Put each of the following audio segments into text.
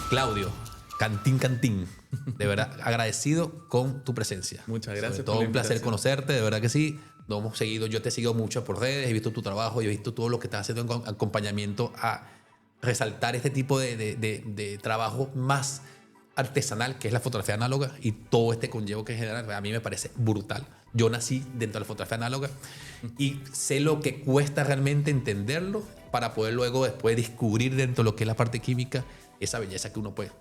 Claudio, Cantín, de verdad agradecido con tu presencia. Muchas gracias. Sobre todo por la un placer invitación. conocerte, de verdad que sí. Nos hemos seguido, yo te he seguido mucho por redes, he visto tu trabajo y he visto todo lo que estás haciendo en acompañamiento a resaltar este tipo de trabajo más artesanal, que es la fotografía análoga, y todo este conllevo que genera, a mí me parece brutal. Yo nací dentro de la fotografía análoga y sé lo que cuesta realmente entenderlo para poder luego después descubrir dentro de lo que es la parte química esa belleza que uno puede.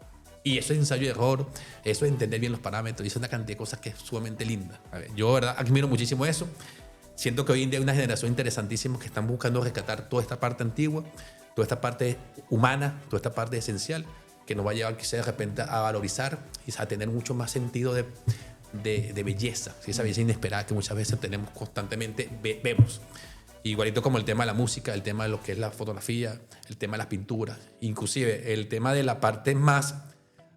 Y eso es ensayo y error, eso es entender bien los parámetros, y es una cantidad de cosas que es sumamente linda. A ver, yo, de verdad, admiro muchísimo eso. Siento que hoy en día hay una generación interesantísima que están buscando rescatar toda esta parte antigua, toda esta parte humana, toda esta parte esencial, que nos va a llevar quizás de repente a valorizar y a tener mucho más sentido de belleza, ¿sí? Esa belleza inesperada que muchas veces tenemos constantemente, vemos. Igualito como el tema de la música, el tema de lo que es la fotografía, el tema de las pinturas, inclusive el tema de la parte más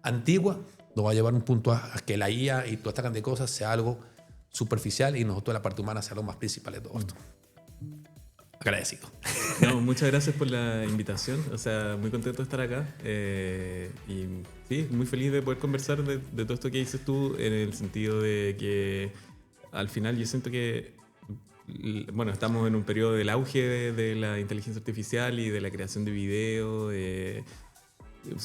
antigua, nos va a llevar a un punto a que la IA y toda esta cantidad de cosas sea algo superficial y nosotros la parte humana sea lo más principal de todo esto. Agradecido. No, muchas gracias por la invitación. O sea, muy contento de estar acá. Y sí, muy feliz de poder conversar de todo esto que dices tú, en el sentido de que al final yo siento que, bueno, estamos en un periodo del auge de la inteligencia artificial y de la creación de video,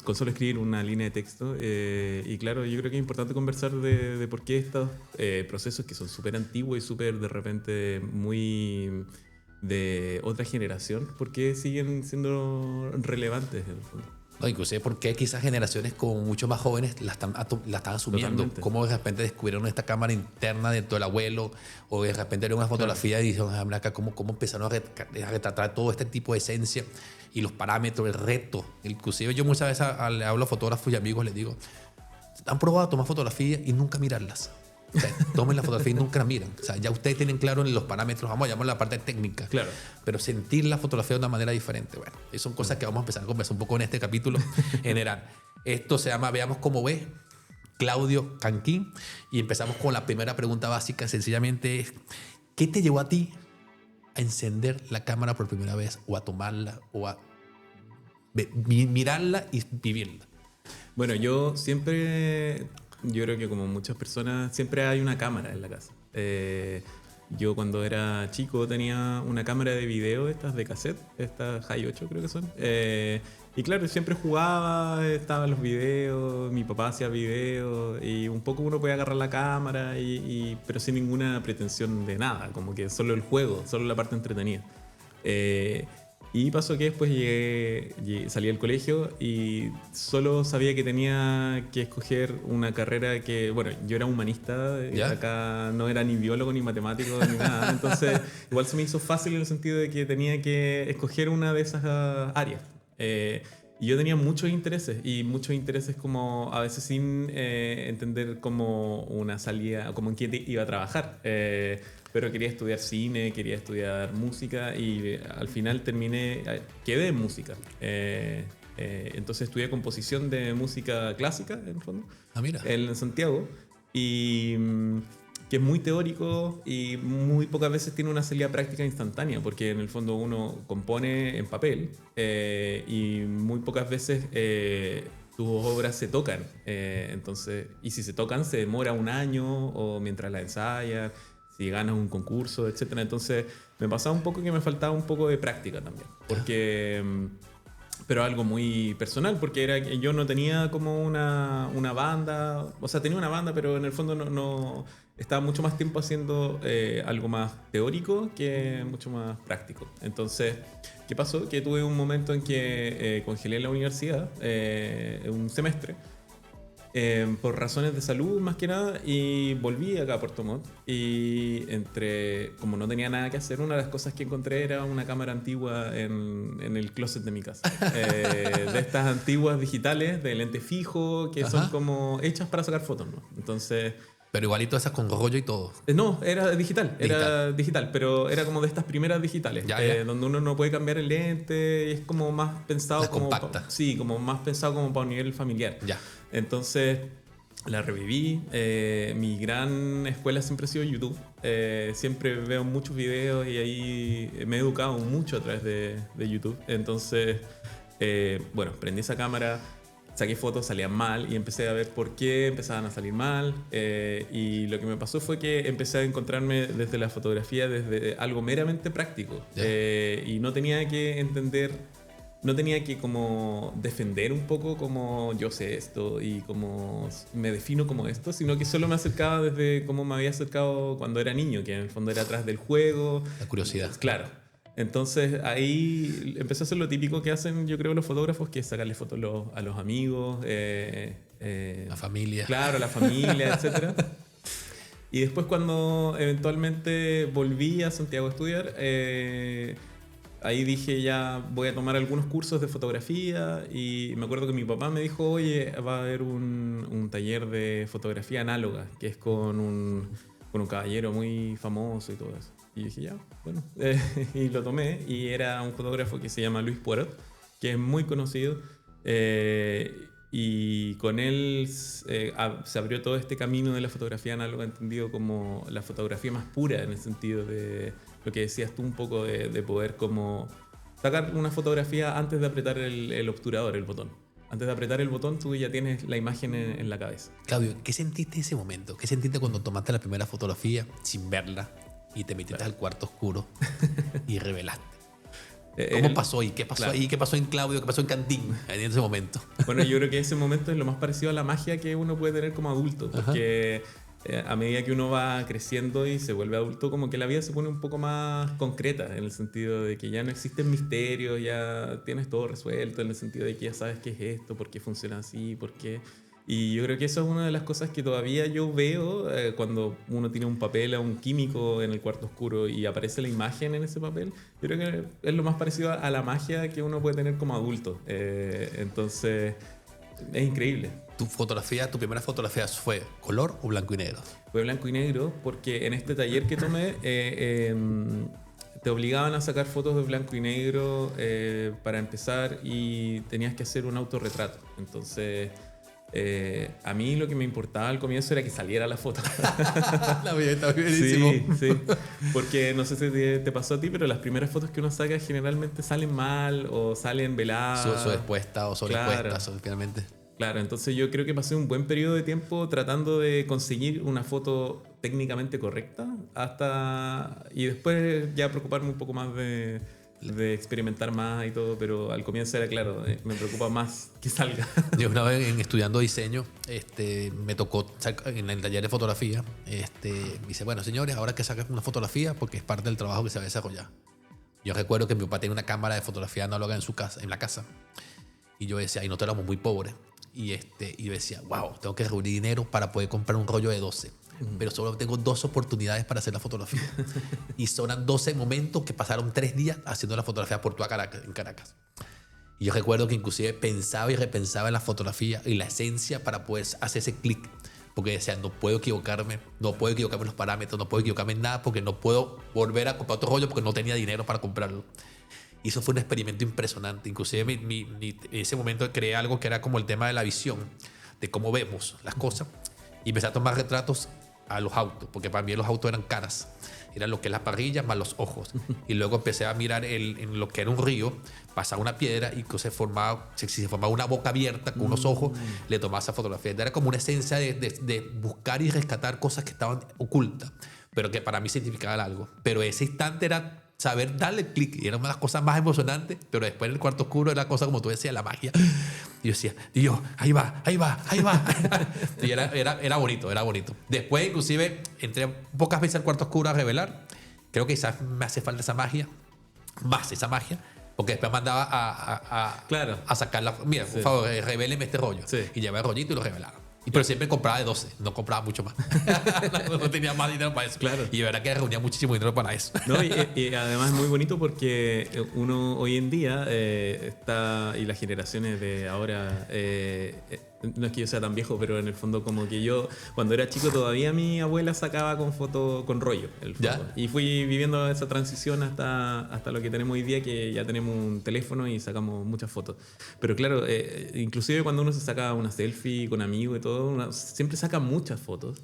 con solo escribir una línea de texto. Y claro, yo creo que es importante conversar de por qué estos procesos que son súper antiguos y súper de repente muy de otra generación, por qué siguen siendo relevantes en el fondo. No, inclusive porque quizás generaciones como mucho más jóvenes la están asumiendo. Totalmente. Cómo de repente descubrieron esta cámara interna dentro del abuelo, o de repente vieron una fotografía y dijeron, ah, mira acá, cómo empezaron a retratar todo este tipo de esencia y los parámetros, el reto. Inclusive yo muchas veces le hablo a fotógrafos y amigos, les digo, han probado a tomar fotografías y nunca mirarlas. O sea, tomen la fotografía y nunca la miran. O sea, ya ustedes tienen claro en los parámetros, vamos a llamar la parte técnica. Claro. Pero sentir la fotografía de una manera diferente. Bueno, esas son cosas que vamos a empezar a conversar un poco en este capítulo general. Esto se llama Veamos cómo ve, Claudio Canquín. Y empezamos con la primera pregunta básica. Sencillamente es, ¿qué te llevó a ti a encender la cámara por primera vez? O a tomarla, o a mirarla y vivirla. Bueno, yo creo que como muchas personas, siempre hay una cámara en la casa. Yo cuando era chico tenía una cámara de video, estas de cassette, estas High 8 creo que son. Y claro, siempre jugaba, estaban los videos, mi papá hacía videos y un poco uno podía agarrar la cámara, pero sin ninguna pretensión de nada, como que solo el juego, solo la parte entretenida. Y pasó que después salí del colegio y solo sabía que tenía que escoger una carrera que, bueno, yo era humanista, acá no era ni biólogo ni matemático ni nada, entonces igual se me hizo fácil en el sentido de que tenía que escoger una de esas áreas. Y yo tenía muchos intereses como a veces sin entender como una salida, como en qué iba a trabajar. Pero quería estudiar cine, quería estudiar música y al final quedé en música. Entonces estudié composición de música clásica, en el fondo, mira. en Santiago, y que es muy teórico y muy pocas veces tiene una salida práctica instantánea, porque en el fondo uno compone en papel y muy pocas veces tus obras se tocan. Entonces, y si se tocan se demora un año o mientras la ensayas, si ganas un concurso, etc. Entonces me pasaba un poco que me faltaba un poco de práctica también, porque pero algo muy personal, porque era que yo no tenía como una banda, o sea, tenía una banda, pero en el fondo no estaba mucho más tiempo haciendo algo más teórico que mucho más práctico. Entonces, ¿qué pasó? Que tuve un momento en que congelé la universidad, un semestre, por razones de salud más que nada, y volví acá a Puerto Montt y como no tenía nada que hacer, una de las cosas que encontré era una cámara antigua en el closet de mi casa, de estas antiguas digitales de lente fijo que son como hechas para sacar fotos, ¿no? Entonces, pero igualito esas con rollo y todo. No, era digital, pero era como de estas primeras digitales, donde uno no puede cambiar el lente, es como más pensado las como compactas. Sí, como más pensado como para un nivel familiar. Ya. Entonces la reviví. Mi gran escuela siempre ha sido YouTube. Siempre veo muchos videos y ahí me he educado mucho a través de YouTube. Entonces, bueno, prendí esa cámara. saqué fotos, salían mal y empecé a ver por qué empezaban a salir mal. Y lo que me pasó fue que empecé a encontrarme desde la fotografía desde algo meramente práctico. Y no tenía que entender, no tenía que como defender un poco como yo sé esto y como me defino como esto, sino que solo me acercaba desde cómo me había acercado cuando era niño, que en el fondo era atrás del juego. La curiosidad. Claro. Entonces ahí empezó a hacer lo típico que hacen, yo creo, los fotógrafos, que es sacarle fotos a los amigos, La familia. claro, a la familia, etc. Y después cuando eventualmente volví a Santiago a estudiar, ahí dije ya voy a tomar algunos cursos de fotografía y me acuerdo que mi papá me dijo, oye, va a haber un taller de fotografía análoga, que es con un caballero muy famoso y todo eso. Y dije, ya, bueno, y lo tomé y era un fotógrafo que se llama Luis Poirot, que es muy conocido. Y con él se abrió todo este camino de la fotografía análoga, entendido como la fotografía más pura, en el sentido de lo que decías tú un poco de poder como sacar una fotografía antes de apretar el obturador, el botón. Antes de apretar el botón tú ya tienes la imagen en la cabeza. Claudio, ¿qué sentiste en ese momento? ¿Qué sentiste cuando tomaste la primera fotografía sin verla y te metiste al cuarto oscuro y revelaste? ¿Cómo pasó ahí? ¿Qué pasó ahí? ¿Qué pasó en Claudio? ¿Qué pasó en Candín en ese momento? Bueno, yo creo que ese momento es lo más parecido a la magia que uno puede tener como adulto, porque a medida que uno va creciendo y se vuelve adulto, como que la vida se pone un poco más concreta, en el sentido de que ya no existen misterios, ya tienes todo resuelto, en el sentido de que ya sabes qué es esto, por qué funciona así, por qué. Y yo creo que eso es una de las cosas que todavía yo veo cuando uno tiene un papel a un químico en el cuarto oscuro y aparece la imagen en ese papel. Yo creo que es lo más parecido a la magia que uno puede tener como adulto. Entonces, es increíble. ¿Tu primera fotografía fue color o blanco y negro? Fue blanco y negro porque en este taller que tomé te obligaban a sacar fotos de blanco y negro para empezar y tenías que hacer un autorretrato. Entonces... a mí lo que me importaba al comienzo era que saliera la foto. La vida está buenísimo. Sí, porque no sé si te pasó a ti, pero las primeras fotos que uno saca generalmente salen mal o salen veladas. Son expuestas o son expuestas, finalmente. Claro, entonces yo creo que pasé un buen periodo de tiempo tratando de conseguir una foto técnicamente correcta y después ya preocuparme un poco más de experimentar más y todo, pero al comienzo era claro, me preocupa más que salga. Yo una vez estudiando diseño, me tocó en el taller de fotografía, dice, bueno señores, ahora que sacas una fotografía porque es parte del trabajo que se va a desarrollar. Yo recuerdo que mi papá tenía una cámara de fotografía análoga en la casa, y yo decía, y nosotros éramos muy pobres, y yo decía, wow, tengo que reunir dinero para poder comprar un rollo de 12. Pero solo tengo 2 oportunidades para hacer la fotografía. Y son 12 momentos que pasaron 3 días haciendo la fotografía por toda en Caracas. Y yo recuerdo que inclusive pensaba y repensaba en la fotografía y la esencia para poder hacer ese clic. Porque decía, no puedo equivocarme en los parámetros, no puedo equivocarme en nada porque no puedo volver a comprar otro rollo porque no tenía dinero para comprarlo. Y eso fue un experimento impresionante. Inclusive en ese momento creé algo que era como el tema de la visión, de cómo vemos las cosas. Y empecé a tomar retratos a los autos, porque para mí los autos eran caras. Eran lo que es la parrilla más los ojos. Y luego empecé a mirar en lo que era un río, pasaba una piedra y si se formaba una boca abierta con unos ojos, le tomaba esa fotografía. Era como una esencia de buscar y rescatar cosas que estaban ocultas, pero que para mí significaban algo. Pero ese instante era saber darle clic, y era una de las cosas más emocionantes, pero después en el cuarto oscuro era cosa como tú decías, la magia. Y yo decía, Dios, ahí va. Y era bonito. Después inclusive entré pocas veces al cuarto oscuro a revelar. Creo que quizás me hace falta esa magia, porque después mandaba a sacarla. Mira, por favor, revéleme este rollo. Sí. Y llevaba el rollito y lo revelaba. Pero siempre compraba de 12, no compraba mucho más. No tenía más dinero para eso. Claro. Y de verdad que reunía muchísimo dinero para eso. No, y además es muy bonito porque uno hoy en día y las generaciones de ahora, no es que yo sea tan viejo, pero en el fondo como que yo, cuando era chico todavía mi abuela sacaba con foto, con rollo, el foto. ¿Ya? Y fui viviendo esa transición hasta lo que tenemos hoy día, que ya tenemos un teléfono y sacamos muchas fotos. Pero claro, inclusive cuando uno se saca una selfie con amigos y todo, uno siempre saca muchas fotos.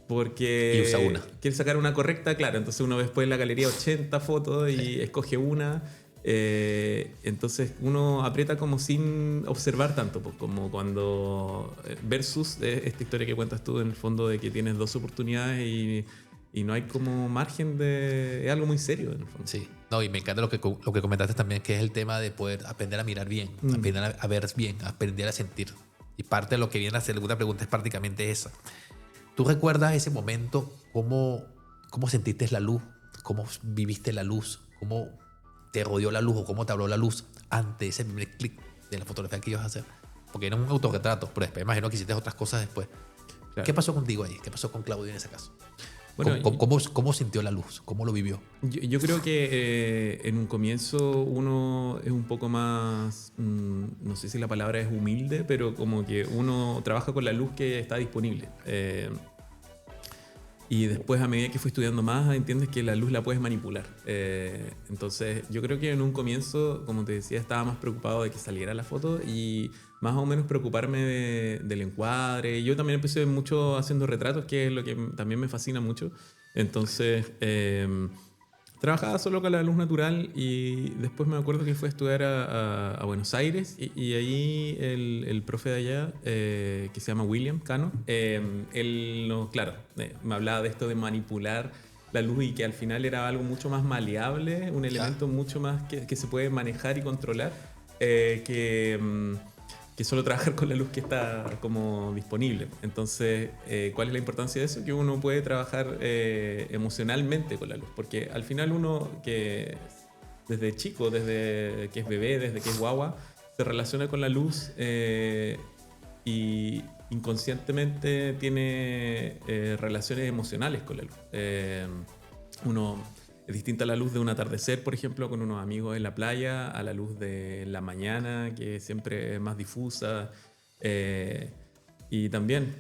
Porque y usa una. quiere sacar una correcta, claro. Entonces uno ve después en la galería 80 fotos y escoge una. Entonces uno aprieta como sin observar tanto, pues, como cuando versus esta historia que cuentas tú en el fondo de que tienes dos oportunidades y no hay como margen de... Es algo muy serio en el fondo. Sí, no, y me encanta lo que comentaste también, que es el tema de poder aprender a mirar bien, aprender a ver bien, aprender a sentir. Y parte de lo que viene a hacer alguna pregunta es prácticamente esa. ¿Tú recuerdas ese momento? ¿Cómo sentiste la luz? ¿Cómo viviste la luz? ¿Cómo te rodeó la luz o cómo te habló la luz ante ese primer clic de la fotografía que ibas a hacer? Porque era un autorretrato, pero después imagino que hiciste otras cosas después. Claro. ¿Qué pasó contigo ahí? ¿Qué pasó con Claudio en ese caso? Bueno, ¿Cómo sintió la luz? ¿Cómo lo vivió? yo creo que en un comienzo uno es un poco más, no sé si la palabra es humilde, pero como que uno trabaja con la luz que está disponible. Y después, a medida que fui estudiando más, entiendes que la luz la puedes manipular. Entonces, yo creo que en un comienzo, como te decía, estaba más preocupado de que saliera la foto y más o menos preocuparme del encuadre. Yo también empecé mucho haciendo retratos, que es lo que también me fascina mucho. Entonces, trabajaba solo con la luz natural y después me acuerdo que fui a estudiar a Buenos Aires y ahí el profe de allá, que se llama William Cano, él me hablaba de esto de manipular la luz y que al final era algo mucho más maleable, un elemento mucho más que se puede manejar y controlar que solo trabajar con la luz que está como disponible. Entonces, ¿cuál es la importancia de eso? Que uno puede trabajar emocionalmente con la luz, porque al final uno que desde chico, desde que es bebé, desde que es guagua, se relaciona con la luz y inconscientemente tiene relaciones emocionales con la luz. Uno es distinta a la luz de un atardecer, por ejemplo, con unos amigos en la playa, a la luz de la mañana, que siempre es más difusa. Y también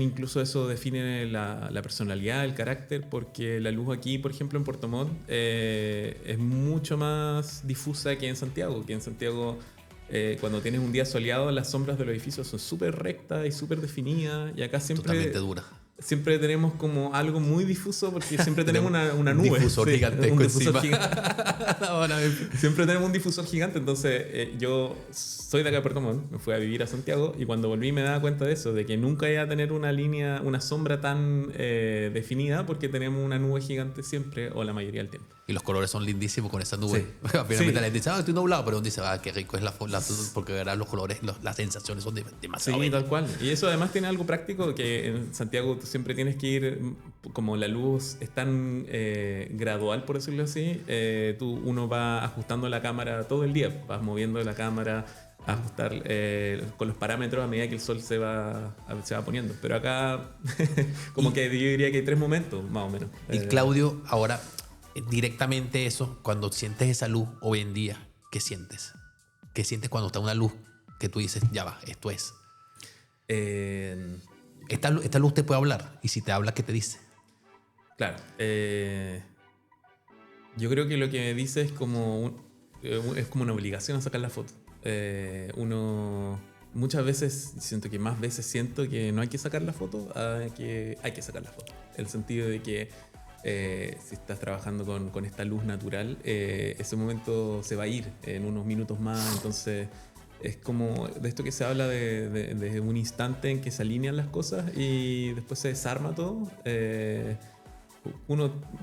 incluso eso define la personalidad, el carácter, porque la luz aquí, por ejemplo, en Puerto Montt, es mucho más difusa que en Santiago. Que en Santiago, cuando tienes un día soleado, las sombras de los edificios son súper rectas y súper definidas. Y acá Totalmente dura. siempre tenemos como algo muy difuso porque siempre tenemos una nube. Un difusor gigantesco un difusor encima. Siempre tenemos un difusor gigante. Entonces yo soy de acá de Puerto Montt, me fui a vivir a Santiago y cuando volví me daba cuenta de eso, de que nunca iba a tener una línea, una sombra tan definida porque tenemos una nube gigante siempre o la mayoría del tiempo. Y los colores son lindísimos con esa nube. Sí. Finalmente Sí. la gente dice, estoy nublado, pero uno dice, qué rico es porque verás los colores, las sensaciones son demasiado Sí, bellas. tal cual. Y eso además tiene algo práctico que en Santiago tú siempre tienes que ir, como la luz es tan gradual, por decirlo así, uno va ajustando la cámara todo el día, vas moviendo la cámara, a ajustar con los parámetros a medida que el sol se va poniendo. Pero acá como que yo diría que hay 3 momentos, más o menos. Y Claudio, ahora, directamente eso, cuando sientes esa luz hoy en día, ¿qué sientes? ¿Qué sientes cuando está una luz que tú dices, ya va, esto es? Esta luz te puede hablar, y si te habla, ¿qué te dice? Claro. Yo creo que lo que me dice es como una obligación a sacar la foto. Uno muchas veces, siento que no hay que sacar la foto, que hay que sacar la foto. El sentido de que si estás trabajando con esta luz natural, ese momento se va a ir en unos minutos más. Entonces es como de esto que se habla de un instante en que se alinean las cosas y después se desarma todo.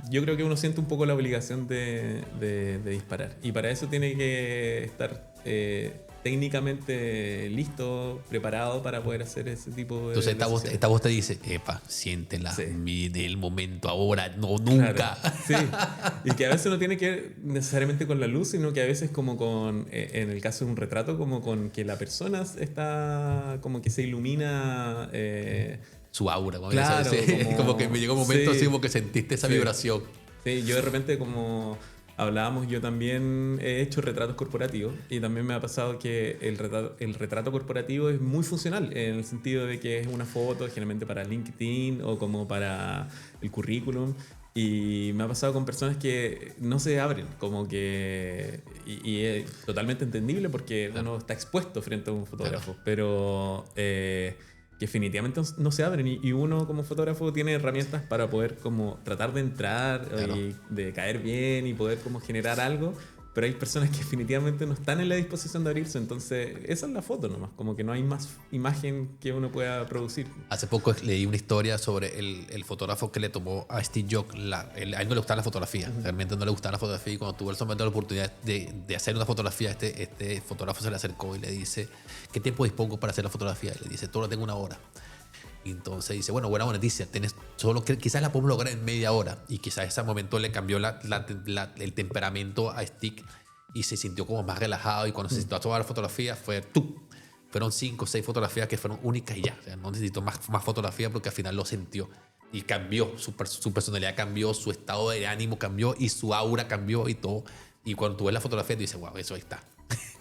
Yo creo que uno siente un poco la obligación de disparar, y para eso tiene que estar técnicamente listo, preparado para poder hacer ese tipo de... Entonces esta voz te dice, epa, siéntela, Sí. mide el momento ahora, no nunca. Claro, sí. Y que a veces no tiene que ver necesariamente con la luz, sino que a veces como con, en el caso de un retrato, como con que la persona está, como que se ilumina... Su aura, Claro, como que me llegó un momento sí, así como que sentiste esa sí. vibración. Sí, yo de repente, como hablábamos, yo también he hecho retratos corporativos y también me ha pasado que el retrato corporativo es muy funcional, en el sentido de que es una foto generalmente para LinkedIn o como para el currículum. Y me ha pasado con personas que no se abren, como que... Y es totalmente entendible porque uno está expuesto frente a un fotógrafo, pero... que definitivamente no se abren y uno como fotógrafo tiene herramientas para poder como tratar de entrar y de caer bien y poder como generar algo, pero hay personas que definitivamente no están en la disposición de abrirse, entonces esa es la foto nomás, como que no hay más imagen que uno pueda producir. Hace poco leí una historia sobre el fotógrafo que le tomó a Steve Jobs. A él no le gustaba la fotografía, realmente no le gustaba la fotografía, y cuando tuvo el momento la oportunidad de hacer una fotografía, este fotógrafo se le acercó y le dice: ¿qué tiempo dispongo para hacer la fotografía? Y le dice: todo tengo 1 hora. Y entonces dice: bueno, buena noticia, tienes solo que quizás la podemos lograr en media hora. Y quizás ese momento le cambió el temperamento a Stick y se sintió como más relajado. Y cuando se sintió a tomar la fotografía, fueron 5 o 6 fotografías que fueron únicas y ya. O sea, no necesitó más fotografía porque al final lo sintió. Y cambió, su personalidad cambió, su estado de ánimo cambió y su aura cambió y todo. Y cuando tú ves la fotografía, tú dices: wow, eso ahí está.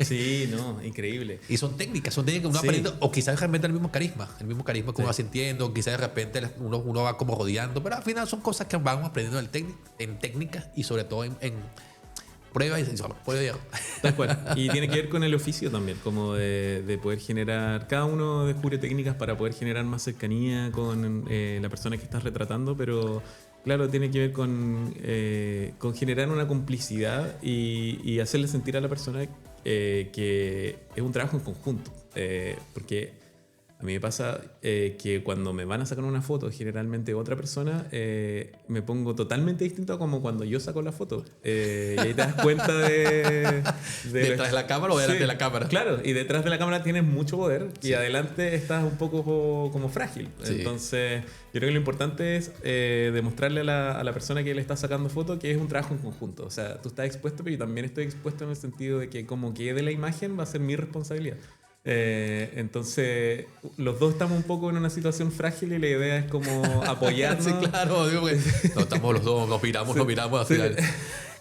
Sí, no, increíble. Y son técnicas que uno aprende, o quizás realmente el mismo carisma que uno va sintiendo, o quizás de repente uno va como rodeando, pero al final son cosas que vamos aprendiendo en técnicas y sobre todo en pruebas y error. Tal cual. Y tiene que ver con el oficio también, como de poder generar, cada uno descubre técnicas para poder generar más cercanía con la persona que estás retratando, pero claro, tiene que ver con generar una complicidad y hacerle sentir a la persona que es un trabajo en conjunto. Porque a mí me pasa que cuando me van a sacar una foto, generalmente otra persona, me pongo totalmente distinto a como cuando yo saco la foto. Y ahí te das cuenta de ¿Detrás de la cámara o delante de la cámara? Claro, y detrás de la cámara tienes mucho poder y adelante estás un poco como frágil. Sí. Entonces, yo creo que lo importante es demostrarle a la persona que le está sacando foto que es un trabajo en conjunto. O sea, tú estás expuesto, pero yo también estoy expuesto en el sentido de que como quede la imagen va a ser mi responsabilidad. Entonces los dos estamos un poco en una situación frágil y la idea es como apoyarnos. Sí, claro, digo que no, estamos los dos, nos miramos al final.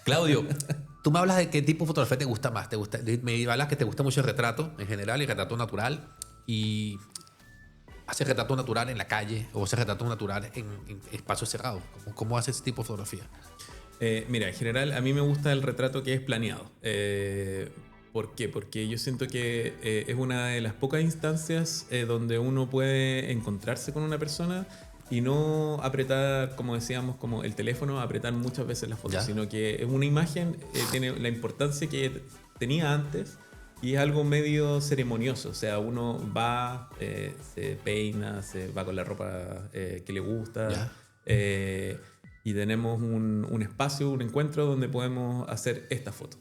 Claudio, tú me hablas de qué tipo de fotografía te gusta más. Me hablas que te gusta mucho el retrato en general y el retrato natural, y haces retrato natural en la calle o haces retrato natural en espacios cerrados. ¿Cómo haces ese tipo de fotografía? Mira, en general a mí me gusta el retrato que es planeado. ¿Por qué? Porque yo siento que es una de las pocas instancias donde uno puede encontrarse con una persona y no apretar, como decíamos, como el teléfono, apretar muchas veces la foto, sino que es una imagen, tiene la importancia que tenía antes y es algo medio ceremonioso. O sea, uno va, se peina, se va con la ropa que le gusta y tenemos un espacio, un encuentro donde podemos hacer esta foto.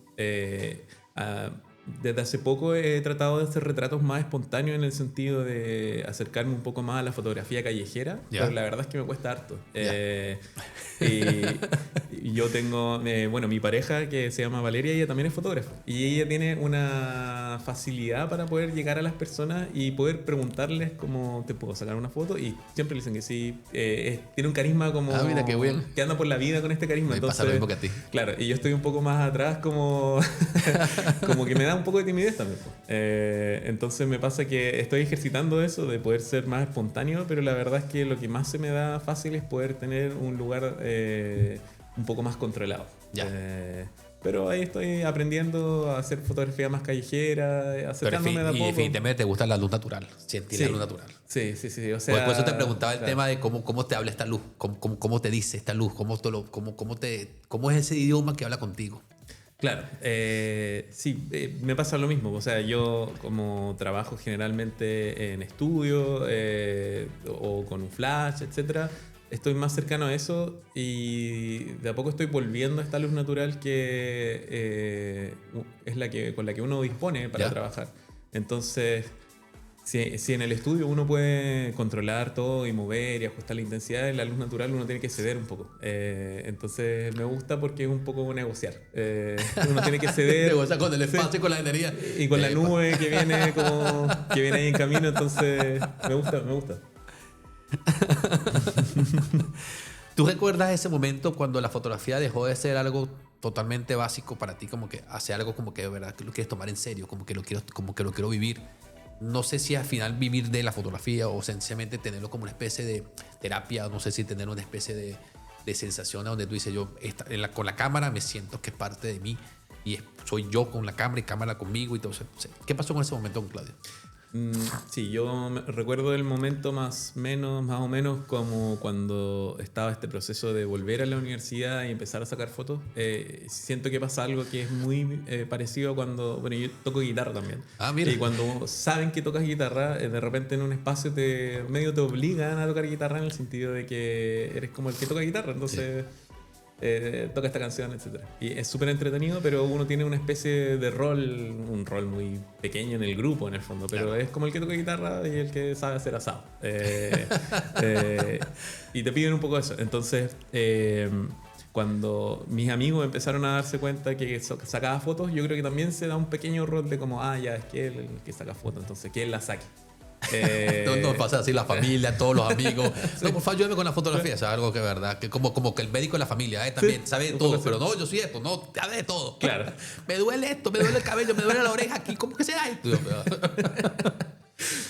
Desde hace poco he tratado de hacer retratos más espontáneos en el sentido de acercarme un poco más a la fotografía callejera, pero la verdad es que me cuesta harto. Y yo tengo, bueno, mi pareja que se llama Valeria, ella también es fotógrafa y ella tiene una facilidad para poder llegar a las personas y poder preguntarles cómo te puedo sacar una foto, y siempre le dicen que sí. Tiene un carisma como mira, qué bien. Que anda por la vida con este carisma. Me pasa lo mismo que a ti. Claro, y yo estoy un poco más atrás como que me da un poco de timidez también. Entonces me pasa que estoy ejercitando eso de poder ser más espontáneo, pero la verdad es que lo que más se me da fácil es poder tener un lugar un poco más controlado. Pero ahí estoy aprendiendo a hacer fotografía más callejera, acercándome de a poco. Y definitivamente te gusta la luz natural, sentir la luz natural. Sí. O sea, por eso te preguntaba el tema de cómo te habla esta luz, cómo te dice esta luz, cómo es ese idioma que habla contigo. Claro, sí, me pasa lo mismo. O sea, yo como trabajo generalmente en estudio o con un flash, etcétera, estoy más cercano a eso y de a poco estoy volviendo a esta luz natural que es con la que uno dispone para trabajar. Entonces, si en el estudio uno puede controlar todo y mover y ajustar la intensidad, en la luz natural uno tiene que ceder un poco. Entonces me gusta porque es un poco negociar. Uno tiene que ceder. Negociar con el espacio y con la energía. Y con la nube que viene ahí en camino. Entonces me gusta. ¿Tú recuerdas ese momento cuando la fotografía dejó de ser algo totalmente básico para ti, como que hace algo como que de verdad que lo quieres tomar en serio, como que lo quiero vivir? No sé si al final vivir de la fotografía o sencillamente tenerlo como una especie de terapia, no sé si tener una especie de sensación donde tú dices: yo con la cámara me siento que es parte de mí y soy yo con la cámara y cámara conmigo y todo eso. ¿Qué pasó con ese momento con Claudio? Sí, yo recuerdo el momento más o menos como cuando estaba este proceso de volver a la universidad y empezar a sacar fotos. Siento que pasa algo que es muy parecido a cuando, bueno, yo toco guitarra también. Ah, mira. Y cuando saben que tocas guitarra, de repente en un espacio medio te obligan a tocar guitarra en el sentido de que eres como el que toca guitarra, entonces... toca esta canción, etc. Y es súper entretenido, pero uno tiene una especie de rol, un rol muy pequeño en el grupo, en el fondo, pero Claro. es como el que toca guitarra y el que sabe hacer asado. Y te piden un poco eso. Entonces, cuando mis amigos empezaron a darse cuenta que sacaba fotos, yo creo que también se da un pequeño rol de como, ya, es que él el que saca fotos, entonces que él la saque. No pasa así la familia, todos los amigos. No, por favor, ayúdame con la fotografía. Es algo que es verdad. Que como que el médico de la familia también sabe de todo. Pero no, yo soy esto. No, sabe de todo. Claro. Me duele esto, me duele el cabello, me duele la oreja aquí. ¿Cómo que será esto?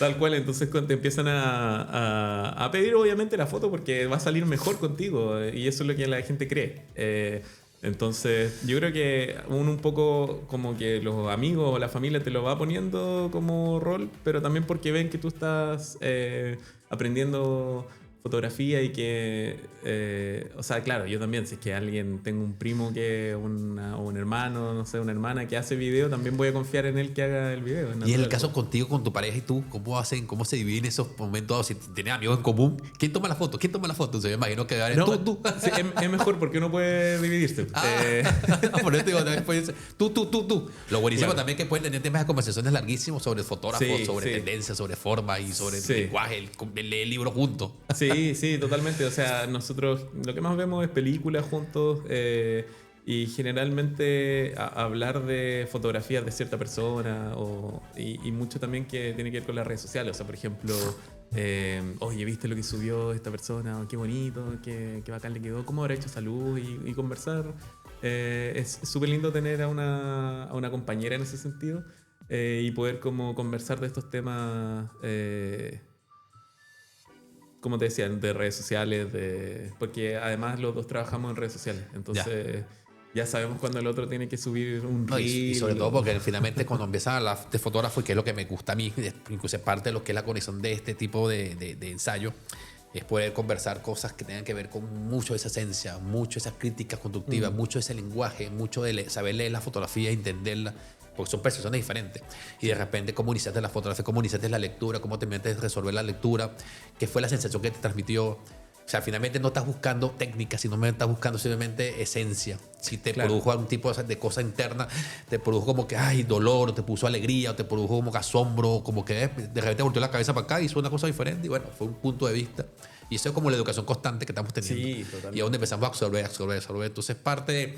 Tal cual, entonces cuando te empiezan a pedir obviamente la foto porque va a salir mejor contigo y eso es lo que la gente cree. Entonces yo creo que uno un poco como que los amigos o la familia te lo va poniendo como rol, pero también porque ven que tú estás aprendiendo fotografía y que, o sea, claro, yo también, si es que alguien, tengo un primo que o un hermano, no sé, una hermana que hace video, también voy a confiar en él que haga el video. Y en el caso contigo, con tu pareja y tú, ¿cómo hacen, cómo se dividen esos momentos? Si tienes amigos en común, ¿quién toma la foto? ¿Quién toma la foto? Entonces, me imagino que No, tú. sí, es mejor porque uno puede dividirse. Por eso digo, también puede ser tú. Lo buenísimo Claro. también es que pueden tener temas de conversaciones larguísimos sobre fotógrafos, Sí, sobre sí. tendencias, sobre forma y sobre Sí. lenguaje, leer el libro juntos. Sí, totalmente. O sea, nosotros lo que más vemos es películas juntos y generalmente hablar de fotografías de cierta persona y mucho también que tiene que ver con las redes sociales. O sea, por ejemplo, oye, ¿viste lo que subió esta persona? Qué bonito, qué bacán le quedó, cómo habrá hecho salud y conversar. Es súper lindo tener a una compañera en ese sentido y poder como conversar de estos temas. Como te decía, de redes sociales, porque además los dos trabajamos en redes sociales, entonces ya sabemos cuando el otro tiene que subir un No, reel. y sobre todo porque finalmente cuando empiezan a hablar de fotógrafo, y que es lo que me gusta a mí, incluso es parte de lo que es la conexión de este tipo de ensayo, es poder conversar cosas que tengan que ver con mucho de esa esencia, mucho de esas críticas constructivas, mucho de ese lenguaje, mucho de saber leer la fotografía, entenderla, porque son percepciones diferentes. Y de repente, cómo iniciaste la fotografía, cómo iniciaste la lectura, cómo te metes a resolver la lectura, qué fue la sensación que te transmitió. O sea, finalmente no estás buscando técnica, sino me estás buscando simplemente esencia. Si te produjo algún tipo de cosa interna, te produjo como que, ay, dolor, o te puso alegría, o te produjo como que asombro, como que de repente volteó la cabeza para acá y hizo una cosa diferente. Y bueno, fue un punto de vista. Y eso es como la educación constante que estamos teniendo. Sí, totalmente. Y es donde empezamos a absorber. Entonces, parte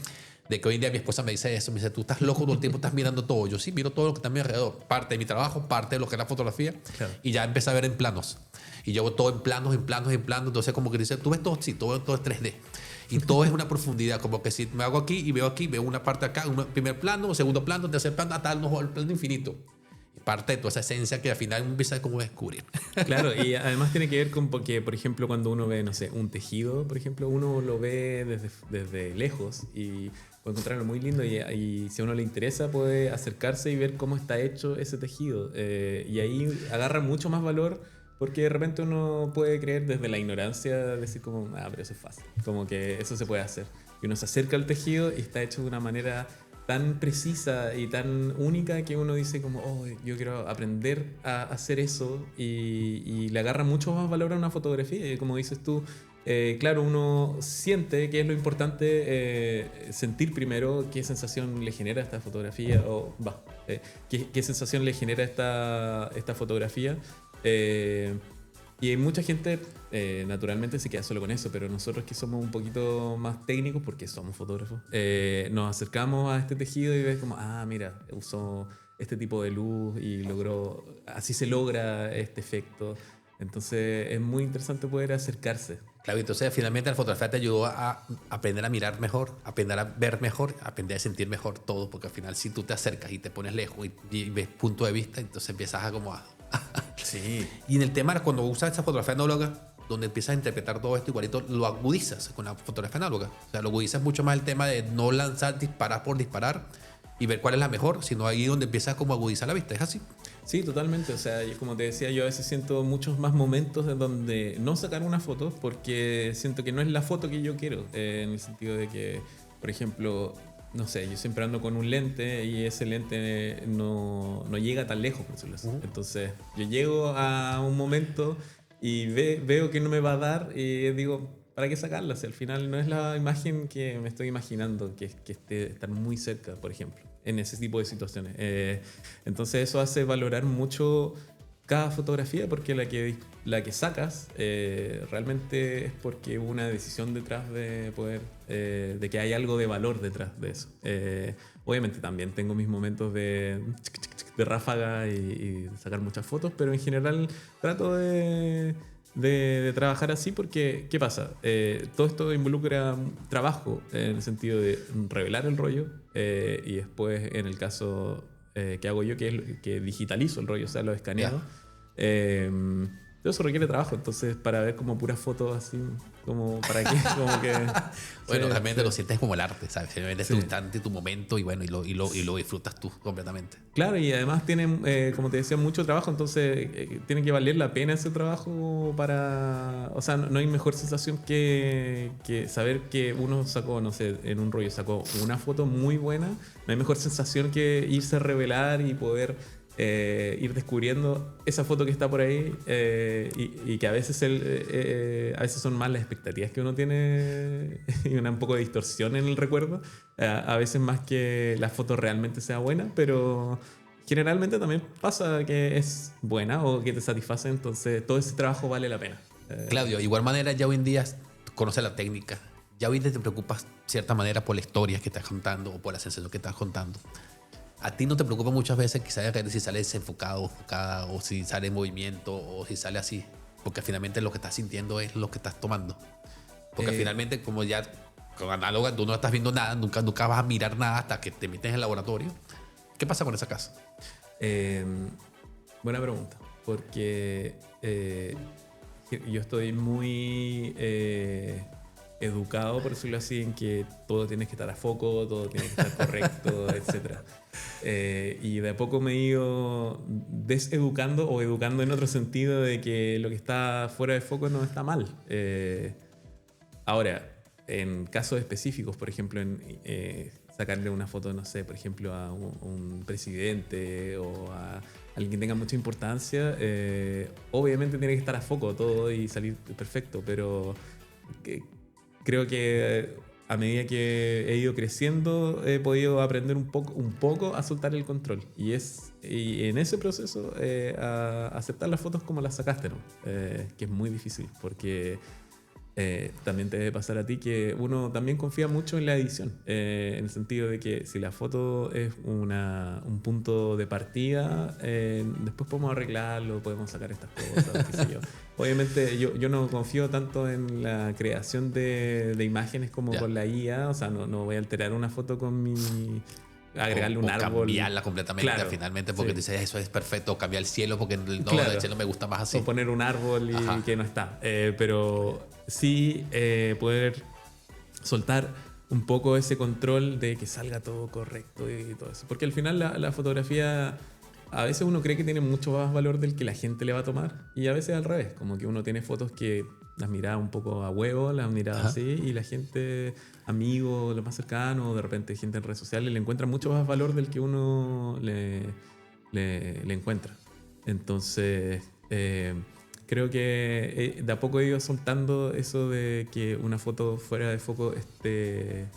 de que hoy en día mi esposa me dice eso, me dice, tú estás loco todo el tiempo, estás mirando todo. Yo sí miro todo lo que está a mi alrededor. Parte de mi trabajo, parte de lo que es la fotografía. Claro. Y ya empecé a ver en planos. Y yo veo todo en planos. Entonces, como que dice, tú ves todo, sí, todo es 3D. Y todo es una profundidad. Como que si me hago aquí, veo una parte acá, un primer plano, segundo plano, tercer plano, hasta el plano infinito. Y parte de toda esa esencia que al final empieza como a descubrir. Claro, y además tiene que ver con porque, por ejemplo, cuando uno ve, no sé, un tejido, por ejemplo, uno lo ve desde lejos y puede encontrarlo muy lindo y si a uno le interesa puede acercarse y ver cómo está hecho ese tejido. Y ahí agarra mucho más valor porque de repente uno puede creer desde la ignorancia, decir como, pero eso es fácil, como que eso se puede hacer. Y uno se acerca al tejido y está hecho de una manera tan precisa y tan única que uno dice como, yo quiero aprender a hacer eso y le agarra mucho más valor a una fotografía. Y como dices tú, claro, uno siente que es lo importante sentir primero qué sensación le genera esta fotografía qué sensación le genera esta fotografía. Y hay mucha gente, naturalmente, se queda solo con eso, pero nosotros que somos un poquito más técnicos, porque somos fotógrafos, nos acercamos a este tejido y ves como, mira, usó este tipo de luz y así se logra este efecto. Entonces es muy interesante poder acercarse. Claro, entonces finalmente la fotografía te ayudó a aprender a mirar mejor, aprender a ver mejor, aprender a sentir mejor todo, porque al final si tú te acercas y te pones lejos y ves punto de vista, entonces empiezas a como Sí. Y en el tema, cuando usas esa fotografía análoga, donde empiezas a interpretar todo esto igualito, lo agudizas con la fotografía análoga. O sea, lo agudizas mucho más el tema de no lanzar, disparar por disparar y ver cuál es la mejor, sino ahí donde empiezas como a agudizar la vista. ¿Es así? Sí, totalmente. O sea, como te decía, yo a veces siento muchos más momentos en donde no sacar una foto porque siento que no es la foto que yo quiero. En el sentido de que, por ejemplo, no sé, yo siempre ando con un lente y ese lente no llega tan lejos, por decirlo así. Entonces, yo llego a un momento y veo que no me va a dar y digo, ¿para qué sacarla? Si al final no es la imagen que me estoy imaginando, que estar muy cerca, por ejemplo, en ese tipo de situaciones. Entonces eso hace valorar mucho cada fotografía porque la que sacas realmente es porque hubo una decisión detrás de poder, de que hay algo de valor detrás de eso. Obviamente también tengo mis momentos de ráfaga y sacar muchas fotos, pero en general trato de trabajar así porque, ¿qué pasa? Todo esto involucra trabajo en el sentido de revelar el rollo y después en el caso que hago yo, que digitalizo el rollo, o sea, lo escaneo. Todo eso requiere trabajo, entonces para ver como puras fotos así, como para qué, como que... Bueno, sí, realmente sí. lo sientes como el arte, ¿sabes? Realmente es Sí. tu instante, tu momento y bueno, y lo disfrutas tú completamente. Claro, y además tienen, como te decía, mucho trabajo, entonces tiene que valer la pena ese trabajo para... O sea, no hay mejor sensación que saber que uno sacó, no sé, en un rollo sacó una foto muy buena. No hay mejor sensación que irse a revelar y poder ir descubriendo esa foto que está por ahí y que a veces, a veces son más las expectativas que uno tiene y un poco de distorsión en el recuerdo. A veces más que la foto realmente sea buena, pero generalmente también pasa que es buena o que te satisface, entonces todo ese trabajo vale la pena. Claudio, de igual manera ya hoy en día conoces la técnica, ya hoy en día te preocupas de cierta manera por la historia que estás contando o por la sensación que estás contando. A ti no te preocupa muchas veces quizás si sale desenfocado, enfocada, o si sale en movimiento, o si sale así, porque finalmente lo que estás sintiendo es lo que estás tomando. Porque finalmente, como ya con análoga, tú no estás viendo nada, nunca vas a mirar nada hasta que te metes en el laboratorio. ¿Qué pasa con esa casa? Buena pregunta, porque yo estoy muy educado, por decirlo así, en que todo tiene que estar a foco, todo tiene que estar correcto, etc. Y de a poco me he ido deseducando o educando en otro sentido de que lo que está fuera de foco no está mal. Ahora, en casos específicos, por ejemplo, en sacarle una foto, no sé, por ejemplo, a un presidente o a alguien que tenga mucha importancia, obviamente tiene que estar a foco todo y salir perfecto, pero creo que a medida que he ido creciendo he podido aprender un poco a soltar el control y en ese proceso a aceptar las fotos como las sacaste, ¿no? Que es muy difícil porque también te debe pasar a ti que uno también confía mucho en la edición, en el sentido de que si la foto es un punto de partida, después podemos arreglarlo, podemos sacar estas cosas, qué sé yo. Obviamente yo no confío tanto en la creación de imágenes como con la IA, o sea, no voy a alterar una foto con agregarle un árbol. Cambiarla completamente, claro, finalmente, porque dices eso es perfecto, cambiar el cielo porque no, claro, el cielo me gusta más así. O poner un árbol y que no está. Pero sí poder soltar un poco ese control de que salga todo correcto y todo eso. Porque al final la fotografía, a veces uno cree que tiene mucho más valor del que la gente le va a tomar y a veces al revés, como que uno tiene fotos que las miraba un poco a huevo, las miraba así y la gente, amigos, los más cercanos, de repente gente en redes sociales le encuentra mucho más valor del que uno le encuentra. Entonces creo que de a poco he ido soltando eso de que una foto fuera de foco puede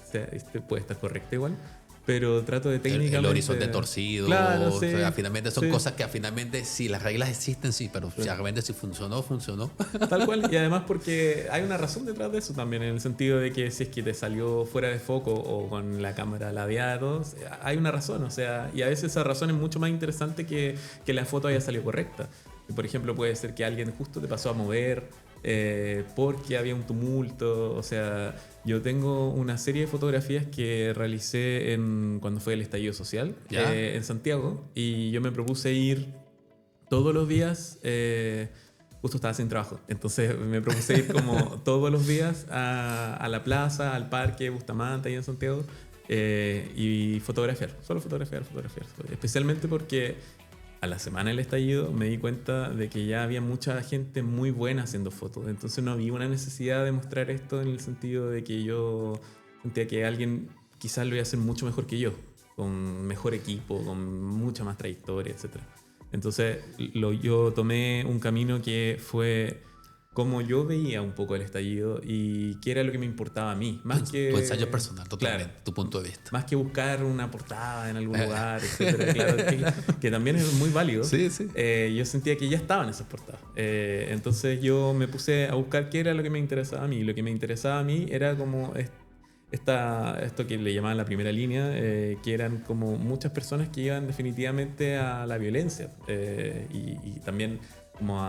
estar correcta igual, pero trato de técnicamente... El horizonte torcido. Claro, sí, o sea, finalmente son sí. cosas que finalmente sí, las reglas existen, sí, pero realmente si funcionó, funcionó. Tal cual, y además porque hay una razón detrás de eso también, en el sentido de que si es que te salió fuera de foco o con la cámara ladeada, hay una razón, o sea, y a veces esa razón es mucho más interesante que la foto haya salido correcta. Y por ejemplo, puede ser que alguien justo te pasó a mover porque había un tumulto, o sea... Yo tengo una serie de fotografías que realicé cuando fue el estallido social en Santiago y yo me propuse ir todos los días, justo estaba sin trabajo, entonces me propuse ir como todos los días a la plaza, al parque Bustamante ahí en Santiago y fotografiar, solo fotografiar. Especialmente porque a la semana del estallido me di cuenta de que ya había mucha gente muy buena haciendo fotos. Entonces no había una necesidad de mostrar esto en el sentido de que yo sentía que alguien quizás lo iba a hacer mucho mejor que yo, con mejor equipo, con mucha más trayectoria, etc. Entonces yo tomé un camino que fue como yo veía un poco el estallido y qué era lo que me importaba a mí. Más que, tu ensayo personal, totalmente, claro, tu punto de vista. más que buscar una portada en algún lugar, etcétera. Claro, que también es muy válido. Sí, sí. Yo sentía que ya estaban esas portadas. Entonces yo me puse a buscar qué era lo que me interesaba a mí. Lo que me interesaba a mí era como esto que le llamaban la primera línea, que eran como muchas personas que iban definitivamente a la violencia y también como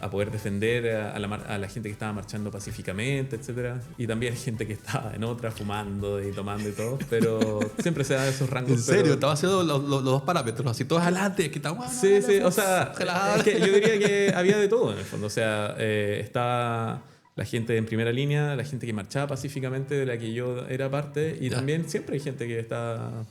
a poder defender a la gente que estaba marchando pacíficamente, etc. Y también gente que estaba en otra fumando y tomando y todo, pero siempre se dan esos rangos. ¿En serio? Estaba haciendo los dos parámetros, así todos adelante, que estamos... Sí, o sea, es que yo diría que había de todo en el fondo, o sea, estaba la gente en primera línea, la gente que marchaba pacíficamente, de la que yo era parte, y también siempre hay gente que está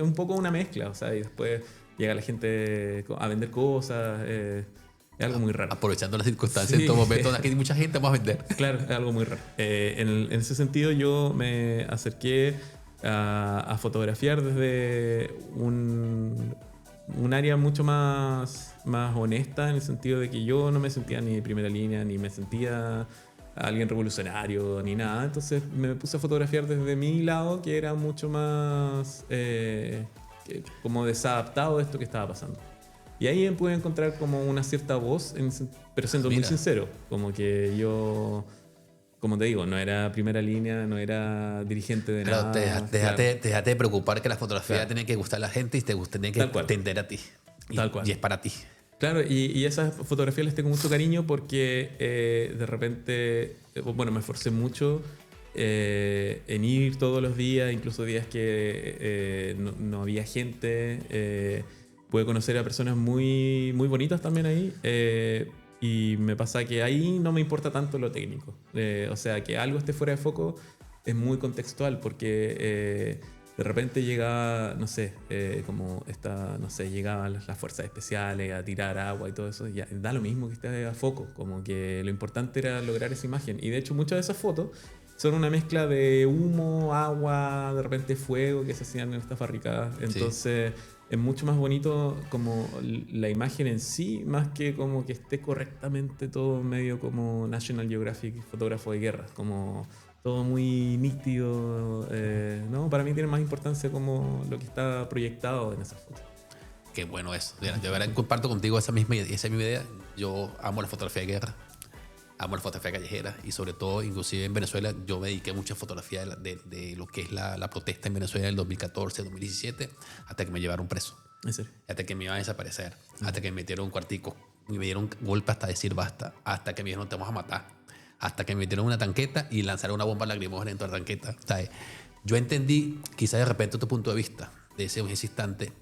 un poco una mezcla, o sea, y después llega la gente a vender cosas, es algo muy raro. Aprovechando las circunstancias Sí. en todo momento, aquí hay mucha gente, vamos a vender. Claro, es algo muy raro. En ese sentido yo me acerqué a fotografiar desde un área mucho más honesta, en el sentido de que yo no me sentía ni de primera línea, ni me sentía alguien revolucionario, ni nada. Entonces me puse a fotografiar desde mi lado, que era mucho más como desadaptado de esto que estaba pasando. Y ahí pude encontrar como una cierta voz, pero siendo muy sincero. Como que yo, como te digo, no era primera línea, no era dirigente de nada. Déjate de preocupar que la fotografía tiene que gustar a la gente y tiene que tender a ti. Tal cual. Y es para ti. Claro, y esas fotografías les tengo mucho cariño porque de repente, bueno, me esforcé mucho en ir todos los días, incluso días que no había gente. Pude conocer a personas muy, muy bonitas también ahí. Y me pasa que ahí no me importa tanto lo técnico. O sea, que algo esté fuera de foco es muy contextual porque de repente llegaba, no sé, llegaban las fuerzas especiales a tirar agua y todo eso. Ya, da lo mismo que esté a foco. Como que lo importante era lograr esa imagen. Y de hecho muchas de esas fotos son una mezcla de humo, agua, de repente fuego que se hacían en estas barricadas. Entonces... Sí. Es mucho más bonito como la imagen en sí, más que como que esté correctamente todo medio como National Geographic, fotógrafo de guerra, como todo muy nítido, ¿no? Para mí tiene más importancia como lo que está proyectado en esa foto. Qué bueno eso. Yo ahora comparto contigo esa misma idea. Yo amo la fotografía de guerra, amo la fotografía callejera y sobre todo, inclusive en Venezuela, yo me dediqué mucha fotografía de lo que es la protesta en Venezuela del 2014, 2017, hasta que me llevaron preso. ¿En serio? Hasta que me iban a desaparecer, hasta que me metieron un cuartico y me dieron golpe hasta decir basta, hasta que me dijeron te vamos a matar, hasta que me metieron una tanqueta y lanzaron una bomba lacrimógena dentro de la tanqueta. O sea, yo entendí quizás de repente tu punto de vista de ese instante,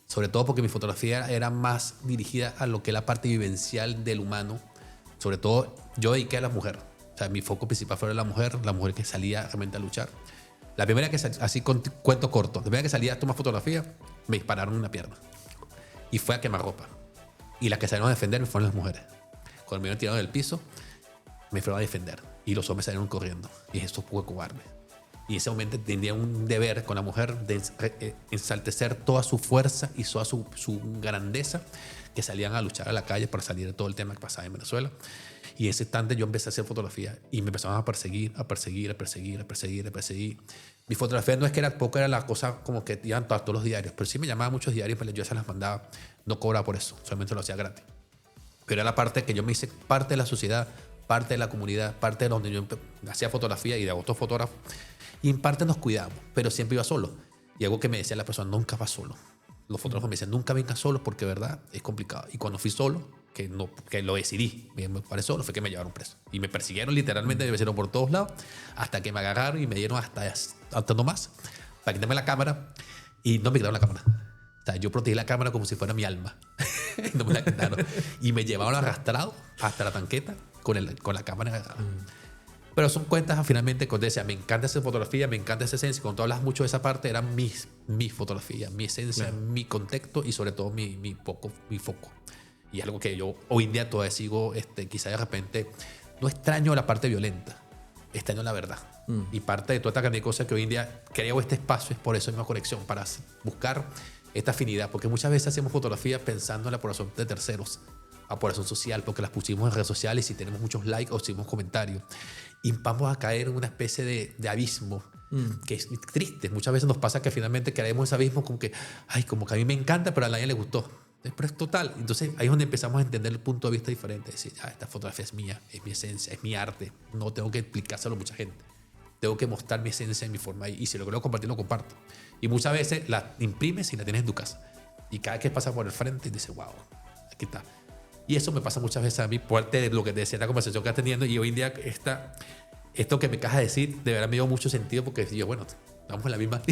sobre todo porque mi fotografía era más dirigida a lo que es la parte vivencial del humano. Sobre todo, yo dediqué a la mujer. O sea, mi foco principal fue la mujer que salía realmente a luchar. La primera que así cuento corto, la primera que salía a tomar fotografía, me dispararon en la pierna. Y fue a quemar ropa. Y las que salieron a defenderme fueron las mujeres. Cuando me iban tirado del piso, me fueron a defender. Y los hombres salieron corriendo. Y eso fue cobarde. Y en ese momento tenía un deber con la mujer de ensaltecer toda su fuerza y toda su grandeza, que salían a luchar a la calle para salir de todo el tema que pasaba en Venezuela. Y en ese instante yo empecé a hacer fotografía y me empezaban a perseguir. Mi fotografía no es que era la cosa como que iban todos los diarios, pero sí me llamaban muchos diarios, pero yo se las mandaba, no cobraba por eso, solamente lo hacía gratis. Pero era la parte que yo me hice parte de la sociedad, parte de la comunidad, parte de donde yo hacía fotografía y de otros fotógrafos. Y en parte nos cuidábamos, pero siempre iba solo. Y algo que me decía la persona, nunca vas solo. Los fotógrafos me decían, nunca vengas solo porque, verdad, es complicado. Y cuando fui solo, que lo decidí, me paré solo, fue que me llevaron preso. Y me persiguieron literalmente, me persiguieron por todos lados, hasta que me agarraron y me dieron hasta nomás, para quitarme la cámara. Y no me quitaron la cámara. O sea, yo protegí la cámara como si fuera mi alma. No me la quitaron. Y me llevaron arrastrado hasta la tanqueta con la cámara agarrada. Pero son cuentas finalmente cuando decía, me encanta esa fotografía, me encanta esa esencia. Cuando tú hablas mucho de esa parte, eran mis fotografías, mi esencia, claro, mi contexto y sobre todo mi foco. Y es algo que yo hoy en día todavía sigo, quizá de repente, no extraño la parte violenta, extraño la verdad. Y parte de toda esta cantidad de cosas que hoy en día creo este espacio es por eso, misma conexión, para buscar esta afinidad. Porque muchas veces hacemos fotografías pensando en la aprobación de terceros, aprobación social, porque las pusimos en redes sociales y tenemos muchos likes o hicimos comentarios. Y vamos a caer en una especie de abismo que es triste. Muchas veces nos pasa que finalmente caemos en ese abismo como que, ay, como que a mí me encanta, pero a nadie le gustó. Pero es total. Entonces ahí es donde empezamos a entender el punto de vista diferente. Decir, esta fotografía es mía, es mi esencia, es mi arte. No tengo que explicárselo a mucha gente. Tengo que mostrar mi esencia en mi forma. Y si lo quiero compartir, lo comparto. Y muchas veces la imprimes y la tienes en tu casa. Y cada vez que pasa por el frente, dices, wow, aquí está. Y eso me pasa muchas veces a mí, parte de lo que te decía en la conversación que estás teniendo. Y hoy en día esto que me acabas de decir, de verdad me dio mucho sentido porque yo, bueno, estamos en la misma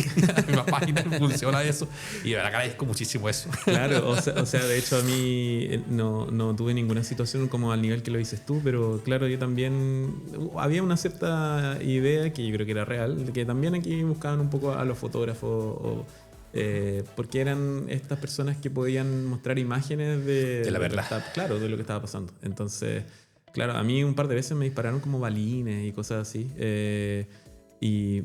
página, funciona eso. Y de verdad agradezco muchísimo eso. Claro, o sea, de hecho a mí no tuve ninguna situación como al nivel que lo dices tú, pero claro, yo también había una cierta idea que yo creo que era real, de que también aquí buscaban un poco a los fotógrafos porque eran estas personas que podían mostrar imágenes de la verdad. Claro, de lo que estaba pasando. Entonces, claro, a mí un par de veces me dispararon como balines y cosas así.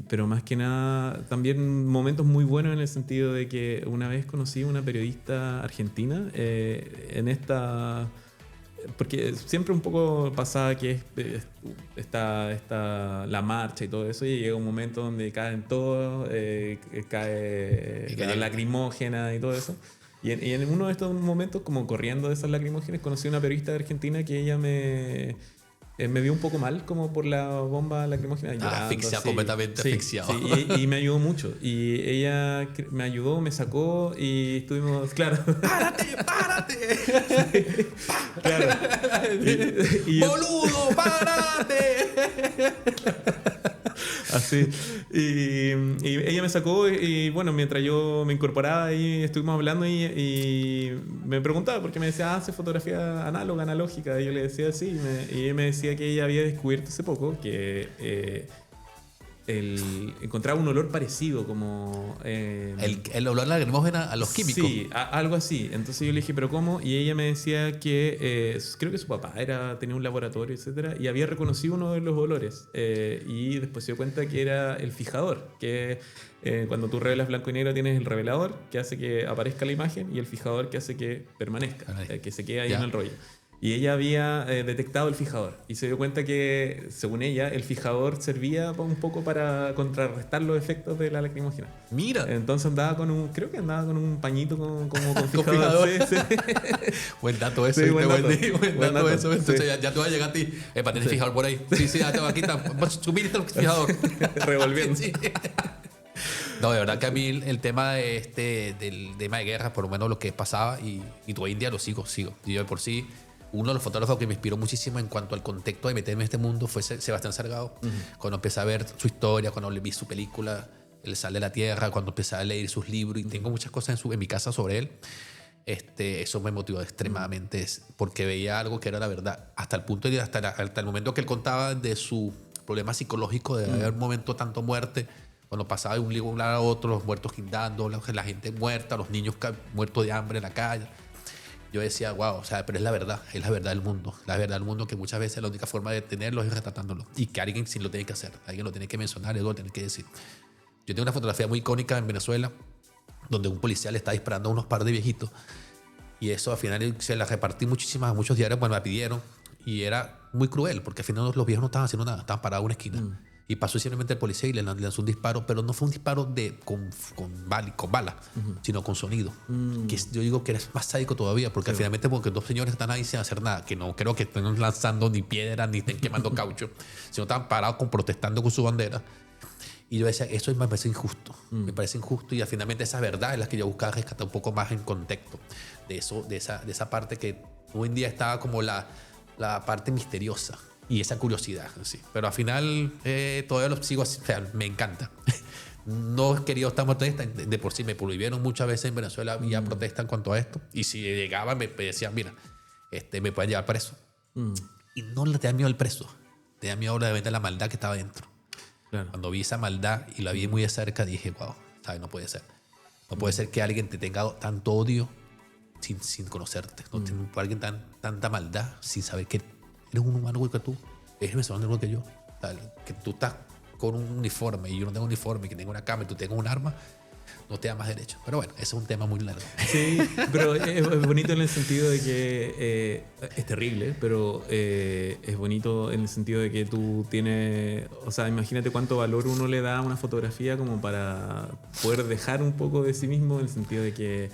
Pero más que nada, también momentos muy buenos en el sentido de que una vez conocí a una periodista argentina en esta... Porque siempre un poco pasaba que está la marcha y todo eso, y llega un momento donde caen todos, cae la lacrimógena y todo eso. Y en uno de estos momentos, como corriendo de esas lacrimógenas, conocí a una periodista argentina que ella me vio un poco mal como por la bomba lacrimógena. Asfixiado, completamente asfixiado. Sí, y me ayudó mucho. Y ella me ayudó, me sacó y estuvimos, claro. ¡Párate! Sí, claro. ¡Boludo, párate! Así. Y ella me sacó y bueno, mientras yo me incorporaba ahí estuvimos hablando y me preguntaba porque me decía, ¿hace fotografía análoga, analógica? Y yo le decía sí. Y ella me decía que ella había descubierto hace poco que encontraba un olor parecido como... el olor lacrimógena a los químicos. Sí, algo así. Entonces yo le dije, ¿pero cómo? Y ella me decía que creo que su papá tenía un laboratorio, etcétera, y había reconocido uno de los olores. Y después se dio cuenta que era el fijador, que cuando tú revelas blanco y negro tienes el revelador, que hace que aparezca la imagen, y el fijador que hace que permanezca, que se quede ahí en el rollo. Y ella había detectado el fijador y se dio cuenta que, según ella, el fijador servía un poco para contrarrestar los efectos de la lacrimógena. Mira. Entonces creo que andaba con un pañito como con fijador. Sí. Buen dato eso. Sí, buen dato eso. Entonces Sí. ya te va a llegar a ti. Para tener fijador por ahí. Sí, ya te va aquí. Subir el fijador. Revolviendo. Sí. No, de verdad que a mí el tema del tema de guerra, por lo menos lo que pasaba, y hoy en día lo sigo. Y yo de por sí, uno de los fotógrafos que me inspiró muchísimo en cuanto al contexto de meterme en este mundo fue Sebastián Salgado. Cuando empecé a ver su historia, cuando le vi su película El Sal de la Tierra, cuando empecé a leer sus libros, y tengo muchas cosas en mi casa sobre él. Eso me motivó extremadamente porque veía algo que era la verdad, hasta el punto de hasta el momento que él contaba de su problema psicológico, de haber un momento tanto muerte, cuando pasaba de un lugar a otro, los muertos guindando, la gente muerta, los niños muertos de hambre en la calle. Yo decía, wow, o sea, pero es la verdad del mundo. La verdad del mundo, que muchas veces la única forma de tenerlo es retratándolo. Y que alguien sí lo tiene que hacer, alguien lo tiene que mencionar, algo lo tiene que decir. Yo tengo una fotografía muy icónica en Venezuela, donde un policía le está disparando a unos par de viejitos. Y eso al final se la repartí a muchos diarios, bueno, me pidieron. Y era muy cruel, porque al final los viejos no estaban haciendo nada, estaban parados en una esquina. Y pasó simplemente el policía y le lanzó un disparo, pero no fue un disparo con bala, sino con sonido. Que yo digo que era más sádico todavía, porque finalmente porque dos señores están ahí sin hacer nada, que no creo que estén lanzando ni piedras ni estén quemando caucho, sino estaban parados protestando con su bandera. Y yo decía, eso me parece injusto. Me parece injusto, y finalmente esa verdad es la que yo buscaba rescatar un poco más en contexto de esa parte que hoy en día estaba como la parte misteriosa y esa curiosidad. ¿Sí? Pero al final todavía lo sigo así, o sea, me encanta. No he querido estar protesta, de por sí me prohibieron muchas veces en Venezuela ya protesta en cuanto a esto, y si llegaban me decían, mira, me pueden llevar preso. Y no le tenía miedo al preso. tenía miedo de ver la maldad que estaba dentro. Claro. Cuando vi esa maldad y la vi muy de cerca, dije, wow, ¿sabes? No puede ser. No puede ser que alguien te tenga tanto odio sin conocerte. No tiene alguien tanta maldad sin saber que eres un humano igual que tú. Eres venezolano igual que yo. ¿Sabes? Que tú estás con un uniforme y yo no tengo uniforme, que tengo una cámara y tú tengas un arma, no te da más derecho. Pero bueno, ese es un tema muy largo. Sí, pero es bonito en el sentido de que es terrible, pero es bonito en el sentido de que tú tienes, o sea, imagínate cuánto valor uno le da a una fotografía como para poder dejar un poco de sí mismo, en el sentido de que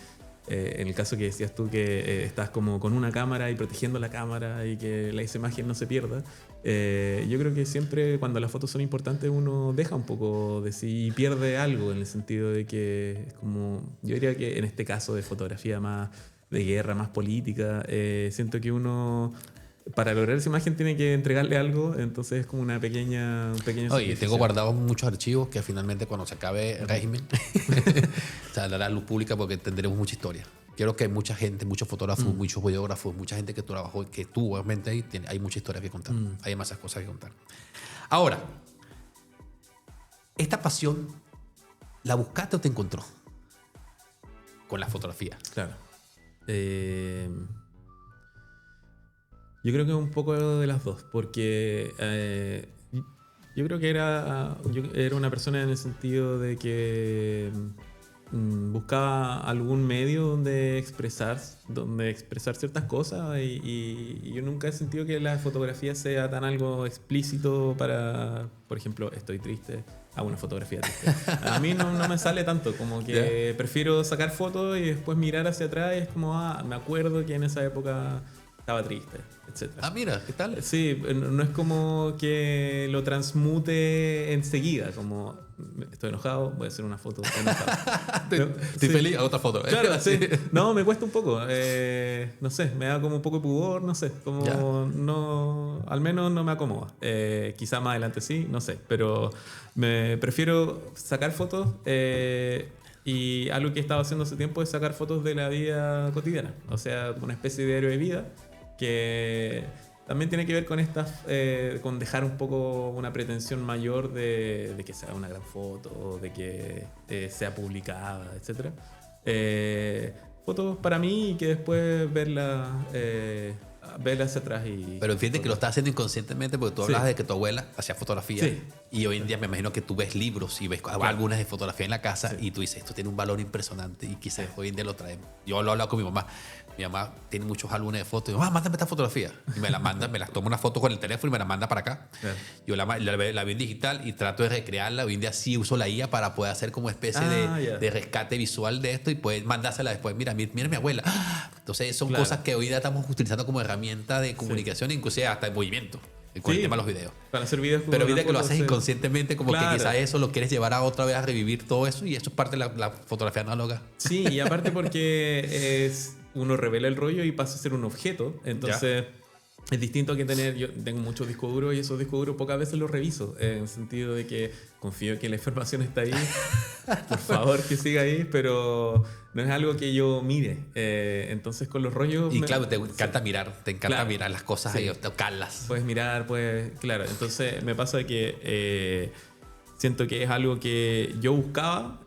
en el caso que decías tú que estás como con una cámara y protegiendo la cámara y que esa imagen no se pierda, yo creo que siempre cuando las fotos son importantes uno deja un poco de sí y pierde algo, en el sentido de que es como, yo diría que en este caso de fotografía más de guerra, más política, siento que uno para lograr esa imagen tiene que entregarle algo, entonces es como un pequeño Oye, sacrificio. tengo guardados muchos archivos que finalmente cuando se acabe el régimen saldrá a la luz pública porque tendremos mucha historia. Quiero que mucha gente, muchos fotógrafos, muchos videógrafos, mucha gente que trabajó, que tú obviamente ahí, hay mucha historia que contar. Hay demasiadas cosas que contar. Ahora, esta pasión, ¿la buscaste o te encontró? Con la fotografía. Claro. Yo creo que un poco de las dos, porque yo creo que yo era una persona en el sentido de que buscaba algún medio donde expresar ciertas cosas y yo nunca he sentido que la fotografía sea tan algo explícito para, por ejemplo, estoy triste, hago una fotografía triste. A mí no me sale tanto, como que prefiero sacar fotos y después mirar hacia atrás y es como, me acuerdo que en esa época estaba triste, etc. Mira, ¿qué tal? Sí, no es como que lo transmute enseguida, como estoy enojado, voy a hacer una foto enojado. Estoy feliz, hago otra foto. Claro, sí. No, me cuesta un poco. No sé, me da como un poco de pudor, no sé. Como no, al menos no me acomoda. Quizá más adelante sí, no sé. Pero me prefiero sacar fotos. Y algo que he estado haciendo hace tiempo es sacar fotos de la vida cotidiana. O sea, una especie de diario de vida que también tiene que ver con con dejar un poco una pretensión mayor de que sea una gran foto, de que sea publicada, etc. Fotos para mí y que después verlas hacia atrás. Pero fíjate que lo estás haciendo inconscientemente porque tú hablas de que tu abuela hacía fotografía y hoy en día me imagino que tú ves libros y ves algunas de fotografía en la casa y tú dices, esto tiene un valor impresionante y quizás hoy en día lo traemos. Yo lo he hablado con mi mamá. Mi mamá tiene muchos álbumes de fotos y mamá, mándame esta fotografía. Y me la manda, me las tomo una foto con el teléfono y me la manda para acá. Yo la veo en digital y trato de recrearla. Hoy en día sí uso la IA para poder hacer como especie de rescate visual de esto y poder mandársela después. Mira mi abuela. Entonces son cosas que hoy día estamos utilizando como herramienta de comunicación, inclusive hasta de movimiento. Con el tema de los videos. Para hacer videos. Pero viste que lo haces inconscientemente, como que quizás eso lo quieres llevar a otra vez a revivir todo eso y eso es parte de la fotografía análoga. Sí, y aparte porque uno revela el rollo y pasa a ser un objeto. Entonces es distinto que tener. Yo tengo muchos discos duros y esos discos duros pocas veces los reviso. En el sentido de que confío que la información está ahí. Por favor, que siga ahí, pero no es algo que yo mire. Entonces con los rollos. Y claro, te encanta mirar las cosas y tocarlas. Puedes mirar, claro. Entonces me pasa que siento que es algo que yo buscaba.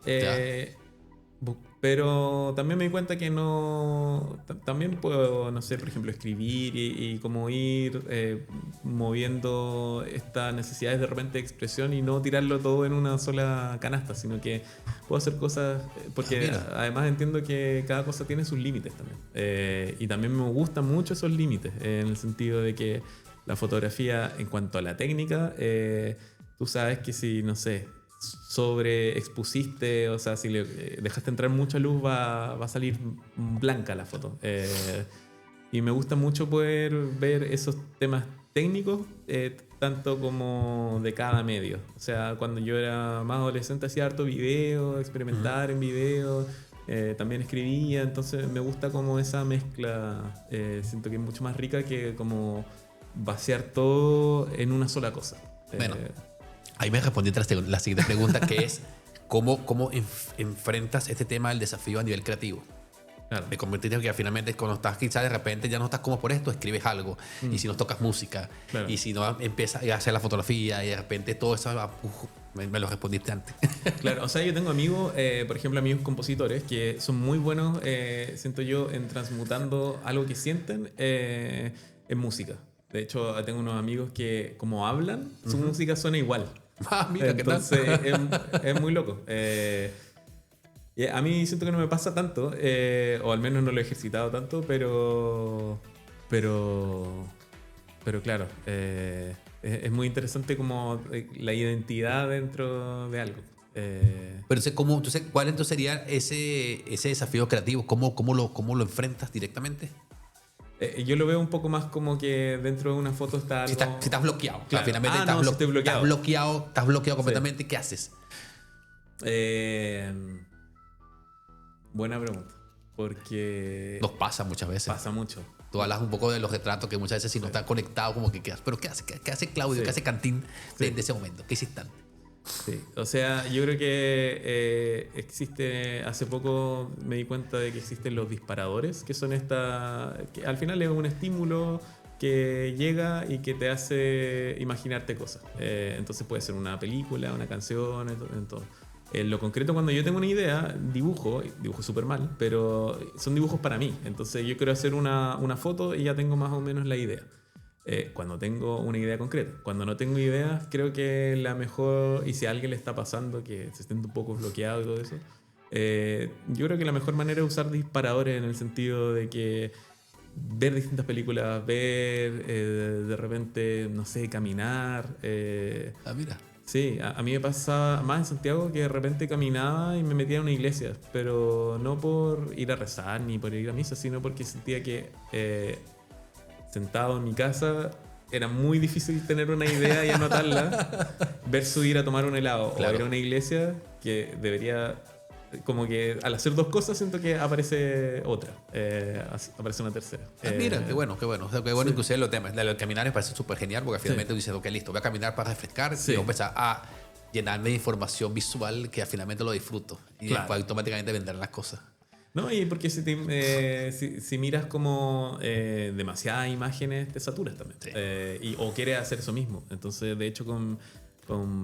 Pero también me di cuenta que no. También puedo, no sé, por ejemplo, escribir y como ir moviendo estas necesidades de repente de expresión y no tirarlo todo en una sola canasta, sino que puedo hacer cosas. Porque además entiendo que cada cosa tiene sus límites también. Y también me gustan mucho esos límites, en el sentido de que la fotografía, en cuanto a la técnica, tú sabes que si, no sé, sobreexpusiste, o sea, si le dejaste entrar mucha luz va a salir blanca la foto. Y me gusta mucho poder ver esos temas técnicos, tanto como de cada medio. O sea, cuando yo era más adolescente hacía harto video, experimentar en video, también escribía, entonces me gusta como esa mezcla, siento que es mucho más rica que como vaciar todo en una sola cosa. Bueno. Ahí me respondiste la siguiente pregunta, que es ¿cómo enfrentas este tema del desafío a nivel creativo? Claro. Me convertiste en que finalmente cuando estás quizás de repente ya no estás como por esto, escribes algo. Y si no tocas música. Claro. Y si no empiezas a hacer la fotografía y de repente todo eso, me lo respondiste antes. Claro, o sea, yo tengo amigos, por ejemplo, amigos compositores que son muy buenos, siento yo, en transmutando algo que sienten en música. De hecho, tengo unos amigos que, como hablan, su música suena igual. Ah, mira, Entonces, es muy loco. Y a mí siento que no me pasa tanto, o al menos no lo he ejercitado tanto, pero claro, es muy interesante como la identidad dentro de algo. Pero entonces, ¿cuál entonces sería ese desafío creativo? ¿Cómo lo enfrentas directamente? Yo lo veo un poco más como que dentro de una foto está algo... Si estás bloqueado. Claro. Finalmente No, si estoy bloqueado. Estás bloqueado completamente. Sí. ¿Qué haces? Buena pregunta. Porque... Nos pasa muchas veces. Pasa mucho. Tú hablas un poco de los retratos que muchas veces si no estás conectado como que quedas. Pero ¿qué hace Claudio? Sí. ¿Qué hace Cantín de ese momento? ¿Qué hiciste antes? Sí, o sea, yo creo que existe, hace poco me di cuenta de que existen los disparadores, que son que al final es un estímulo que llega y que te hace imaginarte cosas. Entonces puede ser una película, una canción, en todo. En lo concreto, cuando yo tengo una idea, dibujo súper mal, pero son dibujos para mí. Entonces yo quiero hacer una foto y ya tengo más o menos la idea. Cuando tengo una idea concreta. Cuando no tengo ideas, creo que la mejor, y si a alguien le está pasando que se siente un poco bloqueado y todo eso, yo creo que la mejor manera es usar disparadores en el sentido de que ver distintas películas, ver de repente, no sé, caminar. Mira. Sí, a mí me pasaba más en Santiago que de repente caminaba y me metía en una iglesia, pero no por ir a rezar ni por ir a misa, sino porque sentía que sentado en mi casa era muy difícil tener una idea y anotarla versus ir a tomar un helado o ir a una iglesia, que debería, como que al hacer dos cosas siento que aparece otra, aparece una tercera. Mira, qué bueno. O sea, qué bueno, Sí. inclusive los temas. Lo de caminar me parece súper genial porque finalmente tú dices, ok, listo, voy a caminar para refrescar Sí. y voy a empezar a llenarme de información visual que finalmente lo disfruto y Claro. después automáticamente vender las cosas. No, y porque si miras como demasiadas imágenes, te saturas también. Sí. O quieres hacer eso mismo. Entonces, de hecho, con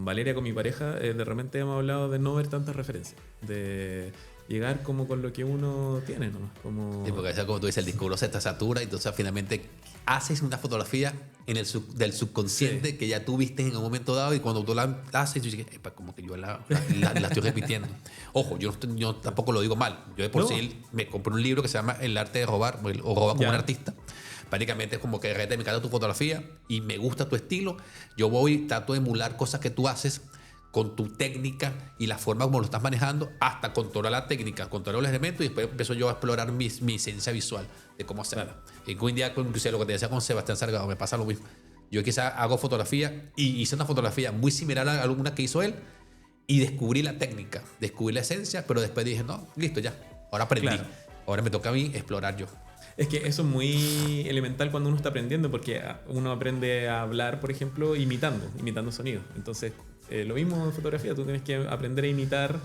Valeria, con mi pareja, de repente hemos hablado de no ver tantas referencias. De llegar como con lo que uno tiene, ¿no? Como... Sí, porque a veces, como tú dices, el disco se te satura y entonces finalmente haces una fotografía del subconsciente Sí. que ya tú viste en un momento dado y cuando tú la haces, tú dices, "Epa, como que yo la estoy repitiendo". Ojo, yo tampoco lo digo mal. Yo de por No. sí me compré un libro que se llama El arte de robar o roba como Ya. un artista. Prácticamente es como que de repente me encanta tu fotografía y me gusta tu estilo. Yo voy y trato de emular cosas que tú haces con tu técnica y la forma como lo estás manejando, hasta controlar la técnica, controlar los elementos y después empiezo yo a explorar mi esencia visual de cómo hacerlo. Claro. Y hoy en día, inclusive lo que te decía con Sebastián Salgado, me pasa lo mismo. Yo quizás hago fotografía y hice una fotografía muy similar a alguna que hizo él y descubrí la técnica, descubrí la esencia, pero después dije, no, listo, ya, ahora aprendí. Claro. Ahora me toca a mí explorar yo. Es que eso es muy elemental cuando uno está aprendiendo, porque uno aprende a hablar, por ejemplo, imitando sonidos. Entonces, lo mismo en fotografía, tú tienes que aprender a imitar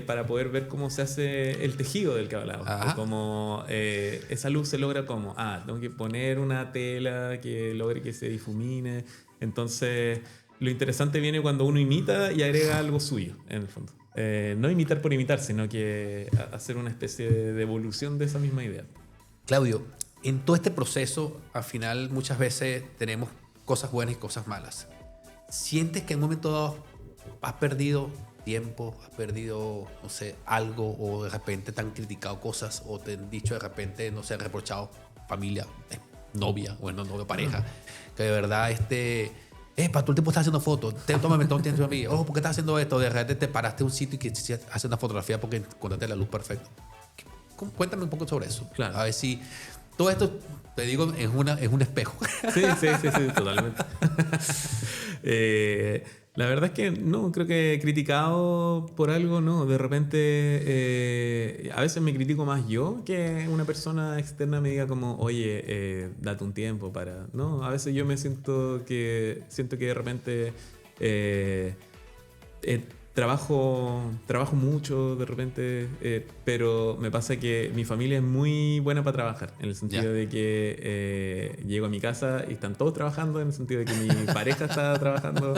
para poder ver cómo se hace el tejido del que hablaba. Como esa luz se logra como, tengo que poner una tela que logre que se difumine. Entonces, lo interesante viene cuando uno imita y agrega algo suyo, en el fondo. No imitar por imitar, sino que hacer una especie de evolución de esa misma idea. Claudio, en todo este proceso, al final muchas veces tenemos cosas buenas y cosas malas. ¿Sientes que en un momento dado has perdido tiempo, has perdido, no sé, algo, o de repente te han criticado cosas, o te han dicho de repente, no sé, reprochado familia, novia, bueno, novia, pareja, que de verdad, para todo el tiempo estás haciendo fotos, tómame todo el tiempo a mí, ¿por qué estás haciendo esto? De repente te paraste en un sitio y quisiste hacer una fotografía porque encontraste la luz perfecta. Cuéntame un poco sobre eso. Claro. A ver si todo esto, te digo, es un espejo. Sí, totalmente. La verdad es que no, creo que criticado por algo, no. De repente, a veces me critico más yo que una persona externa me diga como, oye, date un tiempo para... No, a veces yo me siento que de repente Trabajo mucho de repente, pero me pasa que mi familia es muy buena para trabajar, en el sentido de que llego a mi casa y están todos trabajando, en el sentido de que mi pareja está trabajando.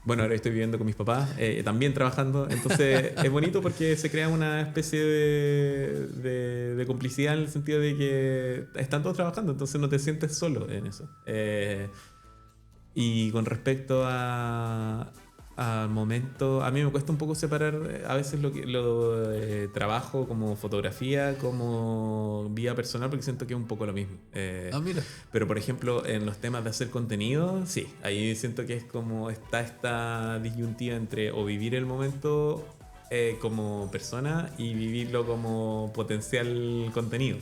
Bueno, ahora estoy viviendo con mis papás, también trabajando. Entonces es bonito porque se crea una especie de complicidad, en el sentido de que están todos trabajando, entonces no te sientes solo en eso. Y con respecto al momento, a mí me cuesta un poco separar a veces lo trabajo como fotografía, como vida personal, porque siento que es un poco lo mismo. Mira. Pero por ejemplo, en los temas de hacer contenido, sí, ahí siento que es como está esta disyuntiva entre o vivir el momento como persona y vivirlo como potencial contenido.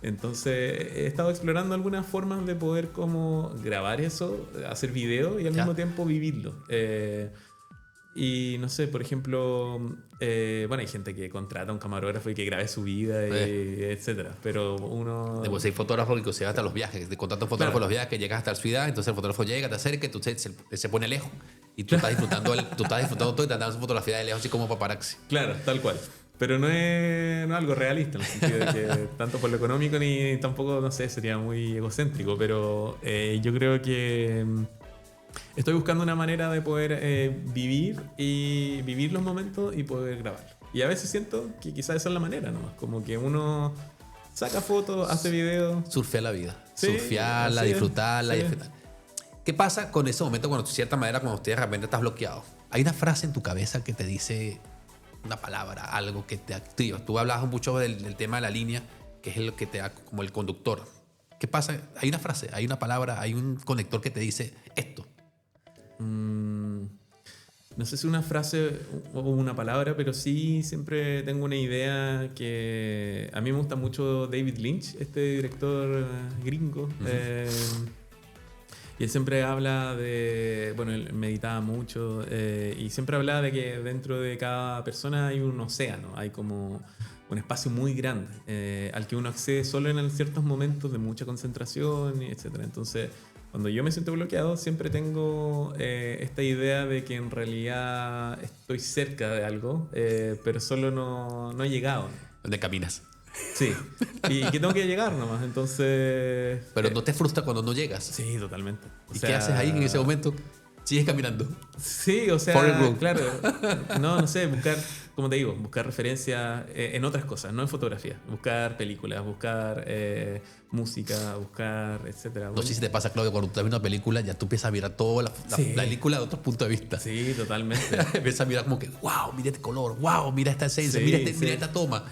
Entonces he estado explorando algunas formas de poder como grabar eso, hacer video y al mismo tiempo vivirlo. Y no sé, por ejemplo, bueno, hay gente que contrata a un camarógrafo y que grabe su vida, etcétera. Pero uno... Después hay fotógrafos que se van hasta los viajes. Te contratan un fotógrafo los viajes que llegas hasta la ciudad, entonces el fotógrafo llega, te acerca, se pone lejos y tú estás disfrutando todo y te dan su fotografía de lejos, así como paparazzi. Claro, tal cual. Pero no es algo realista, en el sentido de que tanto por lo económico ni tampoco, no sé, sería muy egocéntrico. Pero yo creo que estoy buscando una manera de poder vivir los momentos y poder grabar. Y a veces siento que quizás esa es la manera nomás. Como que uno saca fotos, hace videos. Surfear la vida. Sí, surfearla, disfrutarla. sí. ¿Qué pasa con ese momento cuando de cierta manera, cuando usted de repente estás bloqueado? Hay una frase en tu cabeza que te dice una palabra, algo que te activa. Tú hablabas mucho del tema de la línea, que es lo que te da como el conductor. ¿Qué pasa? Hay una frase, hay una palabra, hay un conector que te dice esto. No sé si una frase o una palabra, pero sí siempre tengo una idea que... A mí me gusta mucho David Lynch, este director gringo. Y él siempre habla de... Bueno, él meditaba mucho y siempre hablaba de que dentro de cada persona hay un océano, hay como un espacio muy grande al que uno accede solo en ciertos momentos de mucha concentración, etc. Entonces, cuando yo me siento bloqueado, siempre tengo esta idea de que en realidad estoy cerca de algo, pero solo no he llegado. ¿Dónde caminas? Sí, y que tengo que llegar nomás, entonces... Pero ¿no te frustra cuando no llegas? Sí, totalmente. ¿Y qué haces ahí en ese momento? ¿Sigues caminando? Sí, o sea, claro, no sé, buscar, como te digo, buscar referencias en otras cosas, no en fotografía. Buscar películas, buscar música, buscar, etcétera. No sé si te pasa, Claudio, cuando tú ves una película, ya tú empiezas a mirar toda la película de otro punto de vista. Sí, totalmente. Empiezas a mirar como que, wow, mira este color, wow, mira esta esencia, Sí, mira esta toma,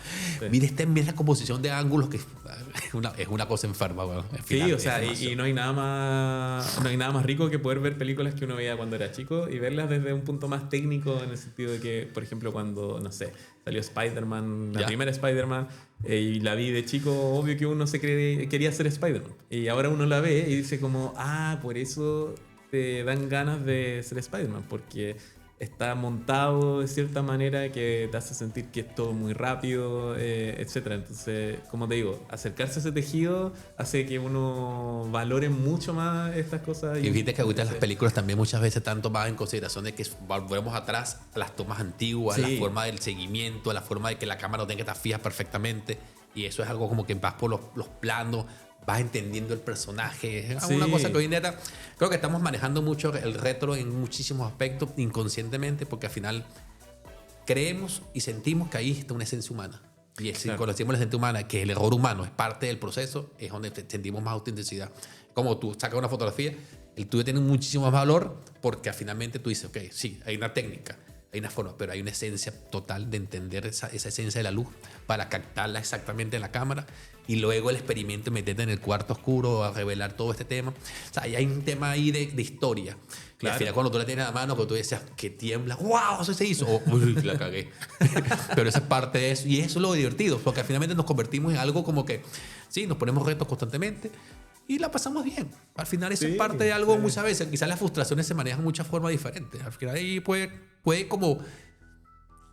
mira la composición de ángulos, que es una cosa enferma. Bueno, Sí, o sea, y no hay nada más rico que poder ver películas que uno veía cuando era chico y verlas desde un punto más técnico, en el sentido de que, por ejemplo, cuando, no sé, salió Spider-Man, la primera Spider-Man, y la vi de chico, obvio que uno quería ser Spider-Man. Y ahora uno la ve y dice como, por eso te dan ganas de ser Spider-Man, porque está montado de cierta manera que te hace sentir que es todo muy rápido, etc. Entonces, como te digo, acercarse a ese tejido hace que uno valore mucho más estas cosas. Y fíjate que ahorita las películas también muchas veces están tomadas en consideración de que volvemos atrás a las tomas antiguas, a la forma del seguimiento, a la forma de que la cámara no tenga que estar fija perfectamente. Y eso es algo como que vas por los planos, vas entendiendo el personaje. Es una cosa que hoy en día creo que estamos manejando mucho el retro en muchísimos aspectos inconscientemente, porque al final creemos y sentimos que ahí está una esencia humana. Y si conocemos la esencia humana, que el error humano es parte del proceso, es donde sentimos más autenticidad. Como tú sacas una fotografía, el tuyo tiene muchísimo más valor porque finalmente tú dices, ok, sí, hay una técnica, hay una forma, pero hay una esencia total de entender esa esencia de la luz para captarla exactamente en la cámara y luego el experimento meterte en el cuarto oscuro a revelar todo este tema. O sea, hay un tema ahí de historia. Claro. Y al final cuando tú la tienes a la mano, cuando tú decías que tiembla, ¡wow! Eso se hizo. Uy, la cagué. Pero esa es parte de eso. Y eso es lo divertido, porque finalmente nos convertimos en algo como que, sí, nos ponemos retos constantemente y la pasamos bien. Al final eso es parte de algo muchas veces. Quizás las frustraciones se manejan de muchas formas diferentes. Al final ahí puede como...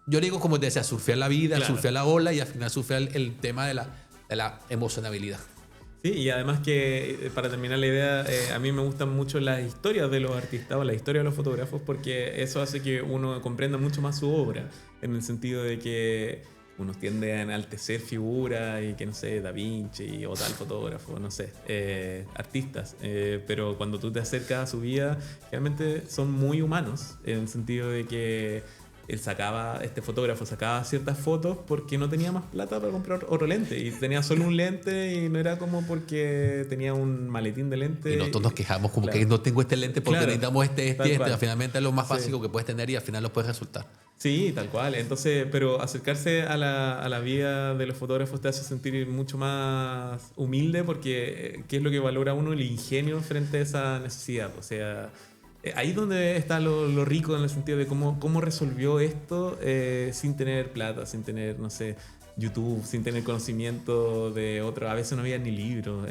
Yo digo como te decía, surfear la vida, surfear la ola y al final surfear el tema de la emocionabilidad. Sí, y además que, para terminar la idea, a mí me gustan mucho las historias de los artistas o la historia de los fotógrafos porque eso hace que uno comprenda mucho más su obra, en el sentido de que unos tienden a enaltecer figuras y que, no sé, Da Vinci o tal fotógrafo, no sé, artistas. Pero cuando tú te acercas a su vida, realmente son muy humanos, en el sentido de que este fotógrafo sacaba ciertas fotos porque no tenía más plata para comprar otro lente y tenía solo un lente y no era como porque tenía un maletín de lente. Y nosotros nos quejamos como Claro. que no tengo este lente porque Claro, necesitamos este tal y cual. finalmente es lo más Sí. básico que puedes tener y al final lo puedes resultar. Sí, tal cual. Entonces, pero acercarse a la vida de los fotógrafos te hace sentir mucho más humilde porque ¿qué es lo que valora uno? El ingenio frente a esa necesidad. O sea, ahí es donde está lo rico en el sentido de cómo resolvió esto sin tener plata, sin tener, no sé, YouTube, sin tener conocimiento de otro. A veces no había ni libros.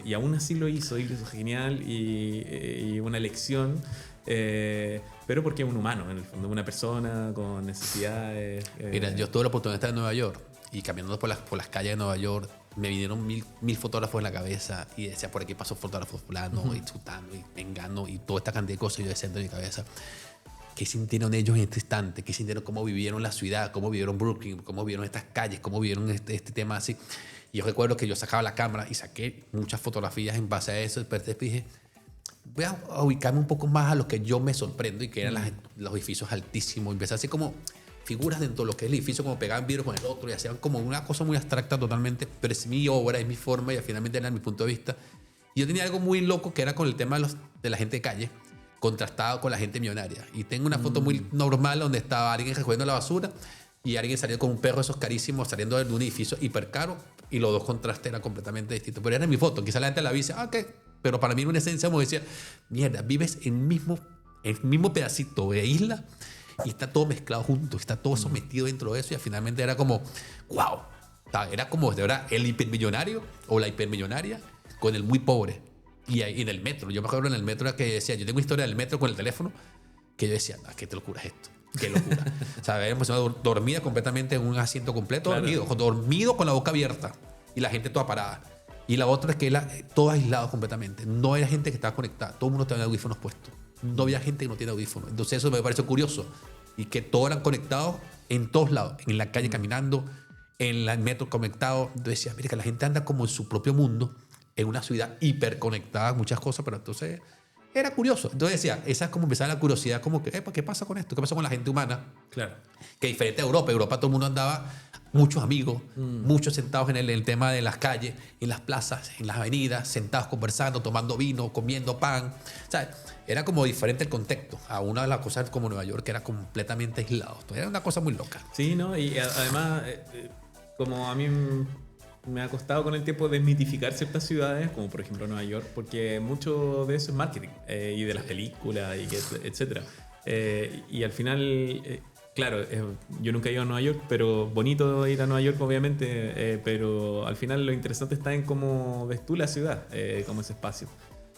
Y aún así lo hizo genial y una lección. Pero porque es un humano, en el fondo, una persona con necesidades. Mira, yo tuve la oportunidad de estar en Nueva York y caminando por las calles de Nueva York me vinieron mil fotógrafos en la cabeza y decía, por aquí pasó fotógrafo fulano y chutando y vengando y toda esta cantidad de cosas. Y yo decía en mi cabeza, ¿qué sintieron ellos en este instante? ¿Qué sintieron? ¿Cómo vivieron la ciudad? ¿Cómo vivieron Brooklyn? ¿Cómo vivieron estas calles? ¿Cómo vivieron este tema así? Y yo recuerdo que yo sacaba la cámara y saqué muchas fotografías en base a eso. Pero después dije, voy a ubicarme un poco más a lo que yo me sorprendo y que eran los edificios altísimos. Empecé así como figuras dentro de lo que es el edificio, como pegaban vidrio con el otro y hacían como una cosa muy abstracta totalmente, pero es mi obra, es mi forma y finalmente era mi punto de vista. Y yo tenía algo muy loco que era con el tema de la gente de calle, contrastado con la gente millonaria. Y tengo una foto muy normal donde estaba alguien recogiendo la basura y alguien salió con un perro de esos carísimos saliendo de un edificio hiper caro y los dos contrastes eran completamente distintos. Pero era mi foto, quizá la gente la dice, ah, ¿qué? Pero para mí en una esencia me decía, mierda, vives en el mismo pedacito de isla y está todo mezclado junto, está todo sometido dentro de eso y finalmente era como, wow, era como de verdad el hipermillonario o la hipermillonaria con el muy pobre. Y ahí en el metro, yo me acuerdo en el metro que decía, yo tengo una historia del metro con el teléfono que yo decía, ¿qué locura es esto? Qué locura. O sea, habíamos dormida completamente en un asiento completo, Claro. dormido con la boca abierta y la gente toda parada. Y la otra es que todo aislado completamente. No era gente que estaba conectada, todo el mundo tenía audífonos puestos. No había gente que no tiene audífonos. Entonces eso me pareció curioso. Y que todos eran conectados en todos lados, en la calle caminando, en el metro conectado. Entonces decía, mira que la gente anda como en su propio mundo, en una ciudad hiperconectada, muchas cosas, pero entonces era curioso. Entonces decía, esa es como empezaba la curiosidad, como que, ¿qué pasa con esto? ¿Qué pasa con la gente humana? Claro. Que diferente a Europa. Europa todo el mundo andaba, muchos amigos, muchos sentados en el tema de las calles, en las plazas, en las avenidas, sentados conversando, tomando vino, comiendo pan. O sea, era como diferente el contexto a una de las cosas como Nueva York, que era completamente aislado. Era una cosa muy loca. Sí, ¿no? Y además, como a mí me ha costado con el tiempo desmitificar ciertas ciudades, como por ejemplo Nueva York, porque mucho de eso es marketing y de las películas, y etcétera. Y al final, claro, yo nunca he ido a Nueva York, pero bonito ir a Nueva York, obviamente, pero al final lo interesante está en cómo ves tú la ciudad, como ese espacio.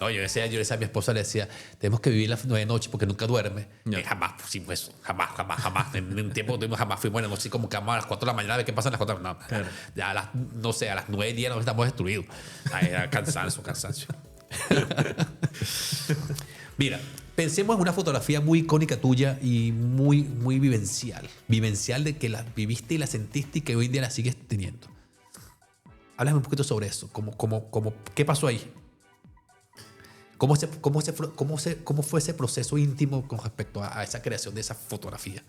No, yo decía a mi esposa, le decía, tenemos que vivir las 9 noches porque nunca duerme. Ya. Jamás pusimos eso, jamás. En un tiempo jamás fuimos, bueno, así como que vamos a las 4 de la mañana a ver qué pasa a las 4 de la mañana. No, Claro. ya no sé, a las 9 días nos estamos destruidos. Ay, cansancio. Mira, pensemos en una fotografía muy icónica tuya y muy, muy vivencial. Vivencial de que la viviste y la sentiste y que hoy en día la sigues teniendo. Háblame un poquito sobre eso. ¿Qué pasó ahí? ¿Cómo fue ese proceso íntimo con respecto a esa creación de esa fotografía?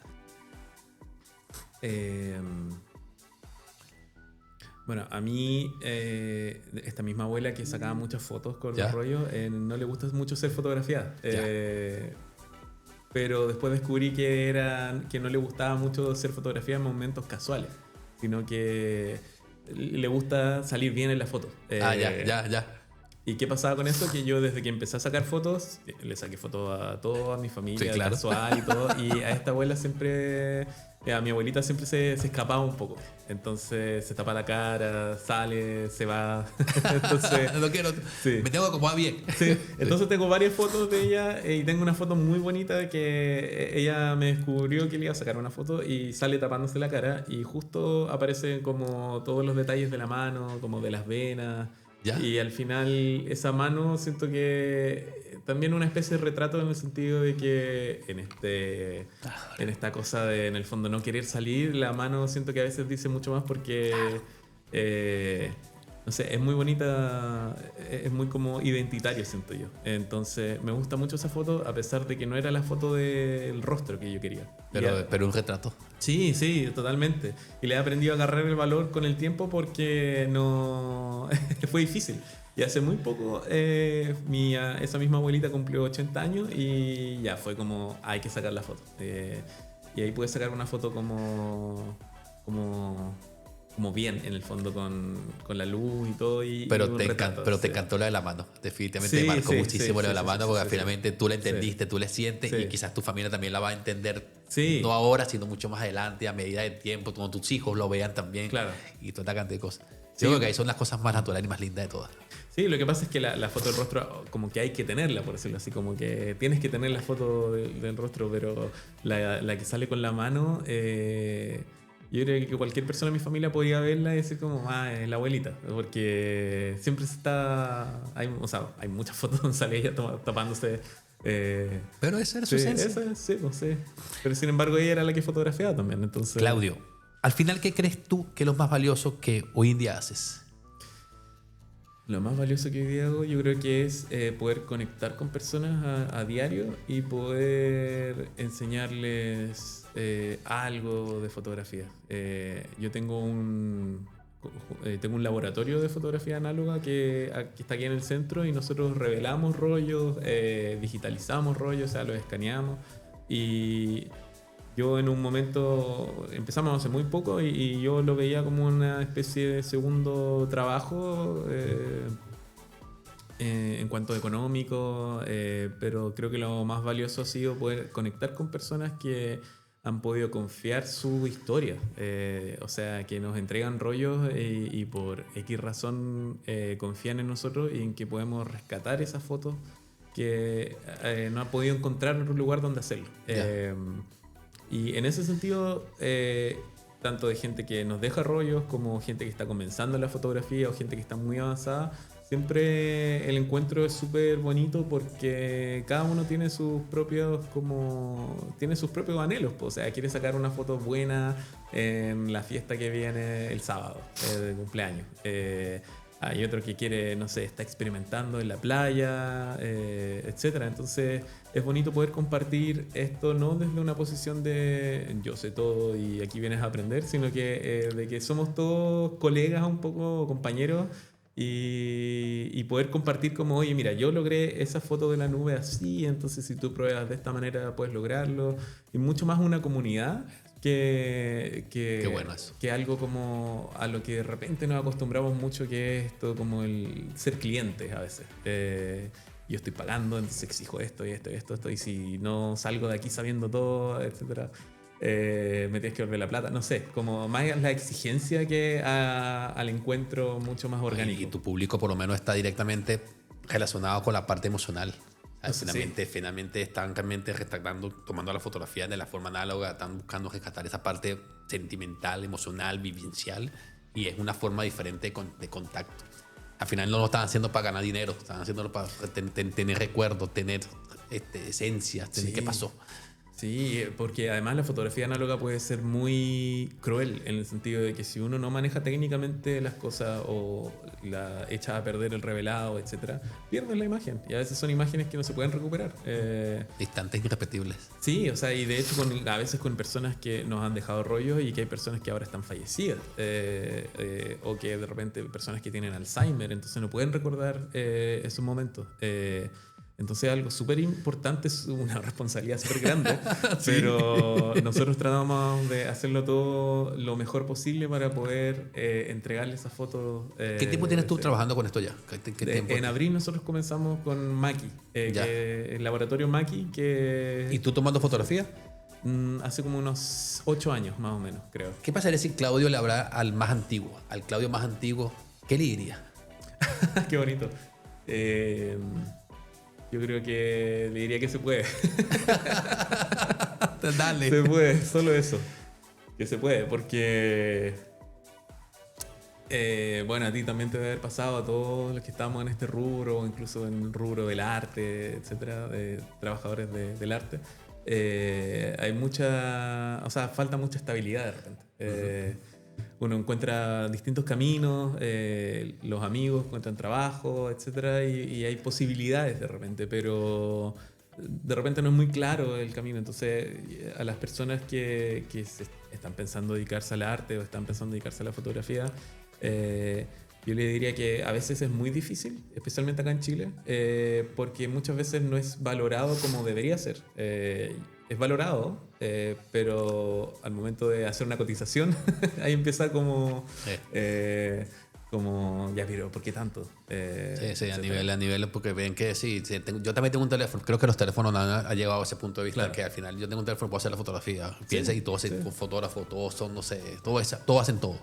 Bueno, a mí, esta misma abuela que sacaba muchas fotos con ¿Ya? los rollos, no le gusta mucho ser fotografiada. Pero después descubrí que no le gustaba mucho ser fotografiada en momentos casuales, sino que le gusta salir bien en la foto. Ya. ¿Y qué pasaba con esto? Que yo desde que empecé a sacar fotos, le saqué fotos a toda mi familia, Sí, claro. casual y todo, y a esta abuela siempre, a mi abuelita siempre se escapaba un poco. Entonces se tapa la cara, sale, se va. Entonces, No quiero. sí. Me tengo que acomodar bien. Sí. Entonces tengo varias fotos de ella y tengo una foto muy bonita que ella me descubrió que le iba a sacar una foto y sale tapándose la cara y justo aparecen como todos los detalles de la mano, como de las venas. ¿Ya? Y al final esa mano siento que también una especie de retrato en el sentido de que en esta cosa de en el fondo no querer salir, la mano siento que a veces dice mucho más porque no sé, es muy bonita, es muy como identitario siento yo. Entonces me gusta mucho esa foto a pesar de que no era la foto del rostro que yo quería. Pero un retrato. Sí, sí, totalmente. Y le he aprendido a agarrar el valor con el tiempo porque no fue difícil. Y hace muy poco esa misma abuelita cumplió 80 años y ya fue como, hay que sacar la foto. Y ahí pude sacar una foto como bien, en el fondo, con la luz y todo. Pero, y un retrato, pero te sí. encantó la de la mano. Definitivamente Sí, te marcó sí, muchísimo sí, lo de sí, la sí, mano, sí, porque sí, finalmente tú la sí. entendiste, tú la sientes Sí. y quizás tu familia también la va a entender. Sí. No ahora, sino mucho más adelante, a medida del tiempo, cuando tus hijos lo vean también. Claro. Y toda esta cantidad de cosas. Sí. Yo creo que ahí son las cosas más naturales y más lindas de todas. Sí, lo que pasa es que la foto del rostro como que hay que tenerla, por decirlo así, como que tienes que tener la foto del rostro, pero la que sale con la mano, yo creo que cualquier persona de mi familia podría verla y decir como, es la abuelita, porque siempre hay muchas fotos donde sale ella tapándose. Pero esa era su Sí, esencia. sí, pues sí. Pero sin embargo ella era la que fotografiaba también, entonces... Claudio, al final, ¿qué crees tú que es lo más valioso que hoy en día haces? Lo más valioso que hoy día hago yo creo que es poder conectar con personas a diario y poder enseñarles algo de fotografía. Yo tengo un laboratorio de fotografía análoga que está aquí en el centro y nosotros revelamos rollos, digitalizamos rollos, o sea, los escaneamos y... Yo en un momento, empezamos hace muy poco y yo lo veía como una especie de segundo trabajo en cuanto a económico, pero creo que lo más valioso ha sido poder conectar con personas que han podido confiar su historia, o sea, que nos entregan rollos y por X razón confían en nosotros y en que podemos rescatar esas fotos que no han podido encontrar otro lugar donde hacerlo. Ya. Y en ese sentido, tanto de gente que nos deja rollos como gente que está comenzando en la fotografía o gente que está muy avanzada, siempre el encuentro es súper bonito porque cada uno tiene sus propios anhelos. O sea, quiere sacar una foto buena en la fiesta que viene el sábado de cumpleaños. Hay otro que quiere, no sé, está experimentando en la playa, etcétera. Entonces es bonito poder compartir esto no desde una posición de yo sé todo y aquí vienes a aprender, sino que de que somos todos colegas un poco, compañeros, y poder compartir como, oye, mira, yo logré esa foto de la nube así, entonces si tú pruebas de esta manera puedes lograrlo. Y mucho más una comunidad Qué bueno eso. que algo como a lo que de repente nos acostumbramos mucho, que es esto como el ser clientes a veces. Yo estoy pagando, entonces exijo esto y esto y esto, y si no salgo de aquí sabiendo todo, etcétera, me tienes que volver la plata. No sé, como más la exigencia que al encuentro mucho más orgánico. Y tu público por lo menos está directamente relacionado con la parte emocional. Eso sí. Finalmente están realmente rescatando, tomando la fotografía de la forma análoga, están buscando rescatar esa parte sentimental, emocional, vivencial, y es una forma diferente de contacto. Al final no lo están haciendo para ganar dinero, están haciéndolo para tener recuerdos, tener esencias, tener qué pasó. Sí, porque además la fotografía análoga puede ser muy cruel en el sentido de que si uno no maneja técnicamente las cosas o la echa a perder el revelado, etcétera, pierdes la imagen. Y a veces son imágenes que no se pueden recuperar. Instantes irrepetibles. Sí, o sea, y de hecho a veces con personas que nos han dejado rollos y que hay personas que ahora están fallecidas, o que de repente personas que tienen Alzheimer, entonces no pueden recordar esos momentos. Entonces algo súper importante, es una responsabilidad súper grande, sí. Pero nosotros tratamos de hacerlo todo lo mejor posible para poder entregarle esas fotos. ¿Qué tiempo tienes tú trabajando con esto ya? ¿Qué tiempo? En abril nosotros comenzamos con Maki, el laboratorio Maki. ¿Y tú tomando fotografía? Hace como unos 8 años más o menos, creo. ¿Qué pasaría si Claudio le hablara al más antiguo, al Claudio más antiguo? ¿Qué le diría? Qué bonito. Yo creo que le diría que se puede. Dale. Se puede, solo eso. Que se puede, porque Bueno, a ti también te debe haber pasado, a todos los que estamos en este rubro, o incluso en el rubro del arte, etcétera, de trabajadores del arte. Hay mucha, o sea, falta mucha estabilidad de repente. Uno encuentra distintos caminos, los amigos encuentran trabajo, etcétera, y hay posibilidades de repente, pero de repente no es muy claro el camino. Entonces, a las personas que están pensando dedicarse al arte o están pensando dedicarse a la fotografía, yo le diría que a veces es muy difícil, especialmente acá en Chile, porque muchas veces no es valorado como debería ser. Es valorado, pero al momento de hacer una cotización, ahí empieza como, como, ya, pero ¿por qué tanto? Sí, a nivel, porque ven que sí, yo también tengo un teléfono, creo que los teléfonos han llegado a ese punto de vista, claro, que al final yo tengo un teléfono, puedo hacer la fotografía, piensa, y todos son fotógrafos, todos son, no sé, todos hacen todo.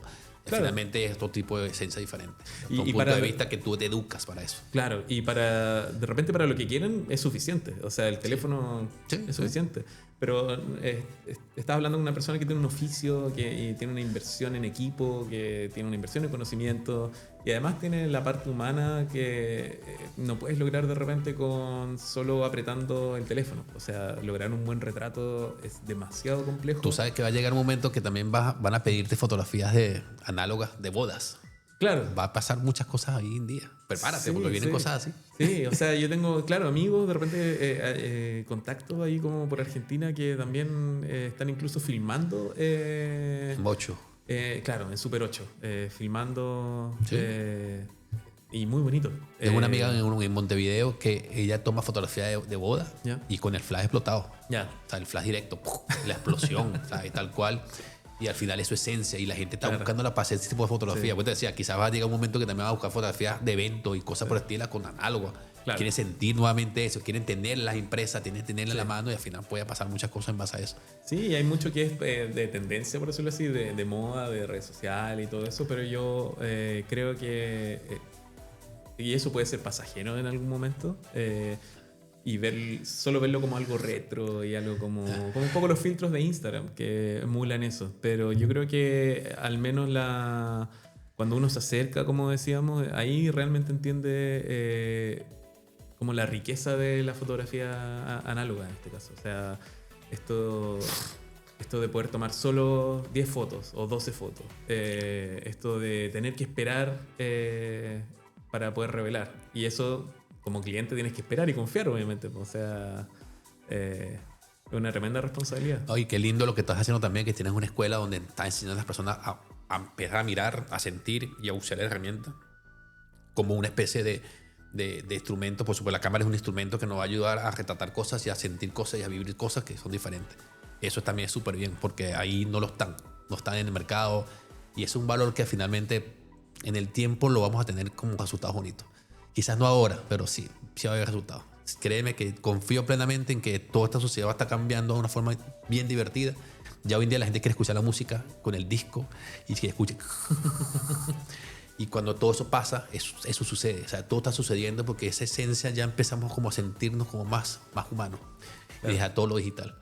Claro. Finalmente es otro tipo de esencia diferente. Y un punto de vista que tú te educas para eso. Claro, y de repente para lo que quieren es suficiente. O sea, el teléfono es suficiente. Pero estás hablando de una persona que tiene un oficio, que tiene una inversión en equipo, que tiene una inversión en conocimiento, y además tiene la parte humana que no puedes lograr de repente con solo apretando el teléfono. O sea, lograr un buen retrato es demasiado complejo. Tú sabes que va a llegar un momento que también van a pedirte fotografías análogas de bodas. Claro. Va a pasar muchas cosas hoy en día. Prepárate, porque vienen cosas así. Sí, o sea, yo tengo, claro, amigos, de repente contactos ahí como por Argentina que también están incluso filmando. Mucho. Claro, en Super 8. Filmando. Sí. Y muy bonito. Tengo una amiga en Montevideo que ella toma fotografía de boda, yeah, y con el flash explotado. Yeah. O sea, el flash directo, la explosión, ¿sabes? Tal cual. Y al final es su esencia y la gente está buscándola para hacer ese tipo de fotografía. Sí. Pues te decía, quizás va a llegar un momento que también va a buscar fotografías de eventos y cosas por el estilo con análoga. Claro. Quieren sentir nuevamente eso, quieren tenerlas impresas, quieren tenerlas en la mano, y al final puede pasar muchas cosas en base a eso. Sí, hay mucho que es de tendencia, por decirlo así, de moda, de redes sociales y todo eso, pero yo creo que y eso puede ser pasajero en algún momento. Y solo verlo como algo retro y algo como un poco los filtros de Instagram que emulan eso. Pero yo creo que al menos cuando uno se acerca, como decíamos, ahí realmente entiende como la riqueza de la fotografía análoga en este caso. O sea, esto de poder tomar solo 10 fotos o 12 fotos. Esto de tener que esperar para poder revelar. Y eso, como cliente, tienes que esperar y confiar, obviamente. O sea, es una tremenda responsabilidad. Oye, qué lindo lo que estás haciendo también, que tienes una escuela donde estás enseñando a las personas a empezar a mirar, a sentir y a usar la herramienta como una especie de instrumento. Por supuesto, la cámara es un instrumento que nos va a ayudar a retratar cosas y a sentir cosas y a vivir cosas que son diferentes. Eso también es súper bien, porque ahí no están en el mercado, y es un valor que finalmente en el tiempo lo vamos a tener como resultados bonitos. Quizás no ahora, pero sí va a haber resultados. Créeme que confío plenamente en que toda esta sociedad va a estar cambiando de una forma bien divertida. Ya hoy en día la gente quiere escuchar la música con el disco y que escuche. Y cuando todo eso pasa, eso sucede. O sea, todo está sucediendo porque esa esencia ya empezamos como a sentirnos como más humanos. Claro. Y deja todo lo digital.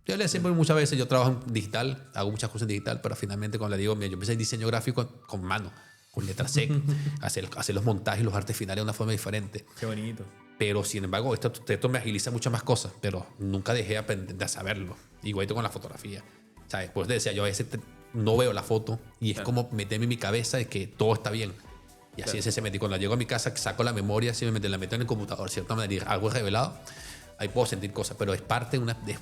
Yo le decía muchas veces, yo trabajo en digital, hago muchas cosas en digital, pero finalmente cuando le digo, mira, yo empecé en diseño gráfico con mano, con letra sec, hacer los montajes y los artes finales de una forma diferente. Qué bonito. Pero sin embargo, esto me agiliza muchas más cosas, pero nunca dejé de saberlo. Igualito con la fotografía. O sea, después decía, yo a veces no veo la foto y es como meterme en mi cabeza de que todo está bien. Y así es ese metí. Cuando llego a mi casa, saco la memoria, si la meto en el computador, cierta manera, algo es revelado, ahí puedo sentir cosas, pero es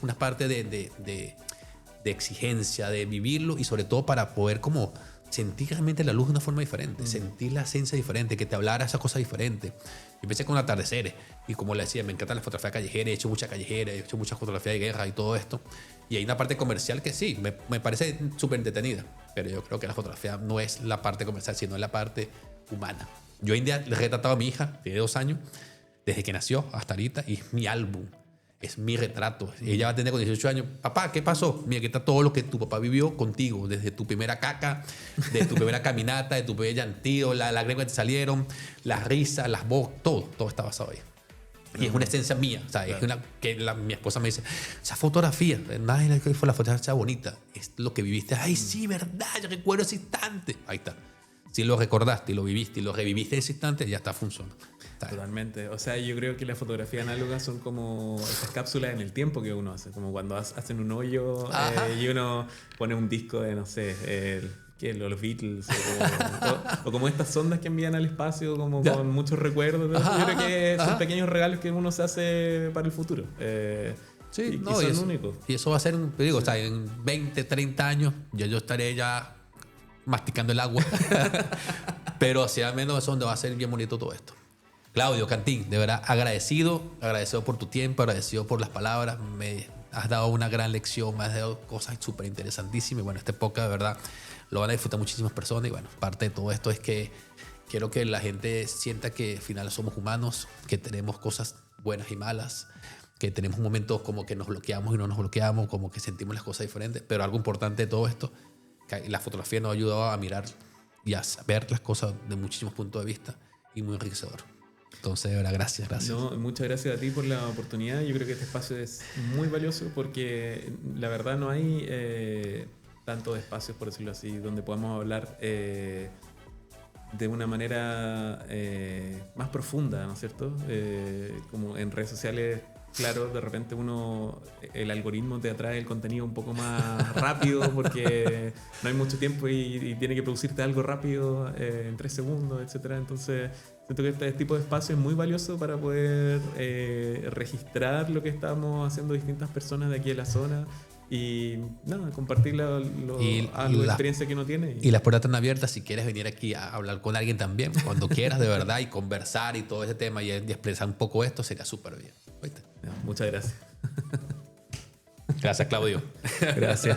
una parte de exigencia, de vivirlo, y sobre todo para poder como sentir realmente la luz de una forma diferente, sentir la esencia diferente, que te hablara esa cosa diferente. Yo empecé con atardeceres, y como le decía, me encanta la fotografía callejera, he hecho mucha callejera, he hecho mucha fotografía de guerra y todo esto, y hay una parte comercial que sí, me parece súper entretenida, pero yo creo que la fotografía no es la parte comercial, sino la parte humana. Yo hoy en día le he retratado a mi hija, tiene 2 años, desde que nació hasta ahorita, y es mi álbum, es mi retrato. Ella va a tener con 18 años, papá, ¿qué pasó? Mira, aquí está todo lo que tu papá vivió contigo, desde tu primera caca, de tu primera caminata, de tu primer llantío, las lágrimas que te salieron, las risas, las voces, todo está basado ahí. Y es una esencia mía, o sea, claro. Mi esposa me dice, esa fotografía, nada fue la fotografía bonita, es lo que viviste. Ay, sí, verdad, yo recuerdo ese instante. Ahí está. Si lo recordaste y lo viviste y lo reviviste en ese instante, ya está funcionando. Totalmente. O sea, yo creo que las fotografías análogas son como esas cápsulas en el tiempo que uno hace. Como cuando hacen un hoyo y uno pone un disco de, no sé, los Beatles o como estas sondas que envían al espacio como con muchos recuerdos. Yo creo que son pequeños regalos que uno se hace para el futuro. Sí, y son únicos. Y eso va a ser, te digo, o sea, en 20, 30 años yo estaré ya masticando el agua. Pero hacia menos es donde va a ser bien bonito todo esto. Claudio Cantín, de verdad agradecido por tu tiempo, agradecido por las palabras. Me has dado una gran lección, me has dado cosas súper interesantísimas. Y bueno, esta época de verdad lo van a disfrutar muchísimas personas. Y bueno, parte de todo esto es que quiero que la gente sienta que al final somos humanos, que tenemos cosas buenas y malas, que tenemos momentos como que nos bloqueamos y no nos bloqueamos, como que sentimos las cosas diferentes. Pero algo importante de todo esto, que la fotografía nos ha ayudado a mirar y a ver las cosas de muchísimos puntos de vista y muy enriquecedor. Entonces, de verdad, gracias. No, muchas gracias a ti por la oportunidad. Yo creo que este espacio es muy valioso porque la verdad no hay tantos espacios, por decirlo así, donde podamos hablar de una manera más profunda, ¿no es cierto? Como en redes sociales, claro, de repente el algoritmo te atrae el contenido un poco más rápido porque no hay mucho tiempo y tiene que producirte algo rápido en 3 segundos, etcétera. Entonces siento que este tipo de espacio es muy valioso para poder registrar lo que estamos haciendo distintas personas de aquí en la zona y nada, compartir la experiencia que uno tiene. Y las puertas están abiertas si quieres venir aquí a hablar con alguien también, cuando quieras de verdad, y conversar y todo ese tema y expresar un poco esto, sería súper bien. ¿Oíste? Muchas gracias. Gracias, Claudio. Gracias.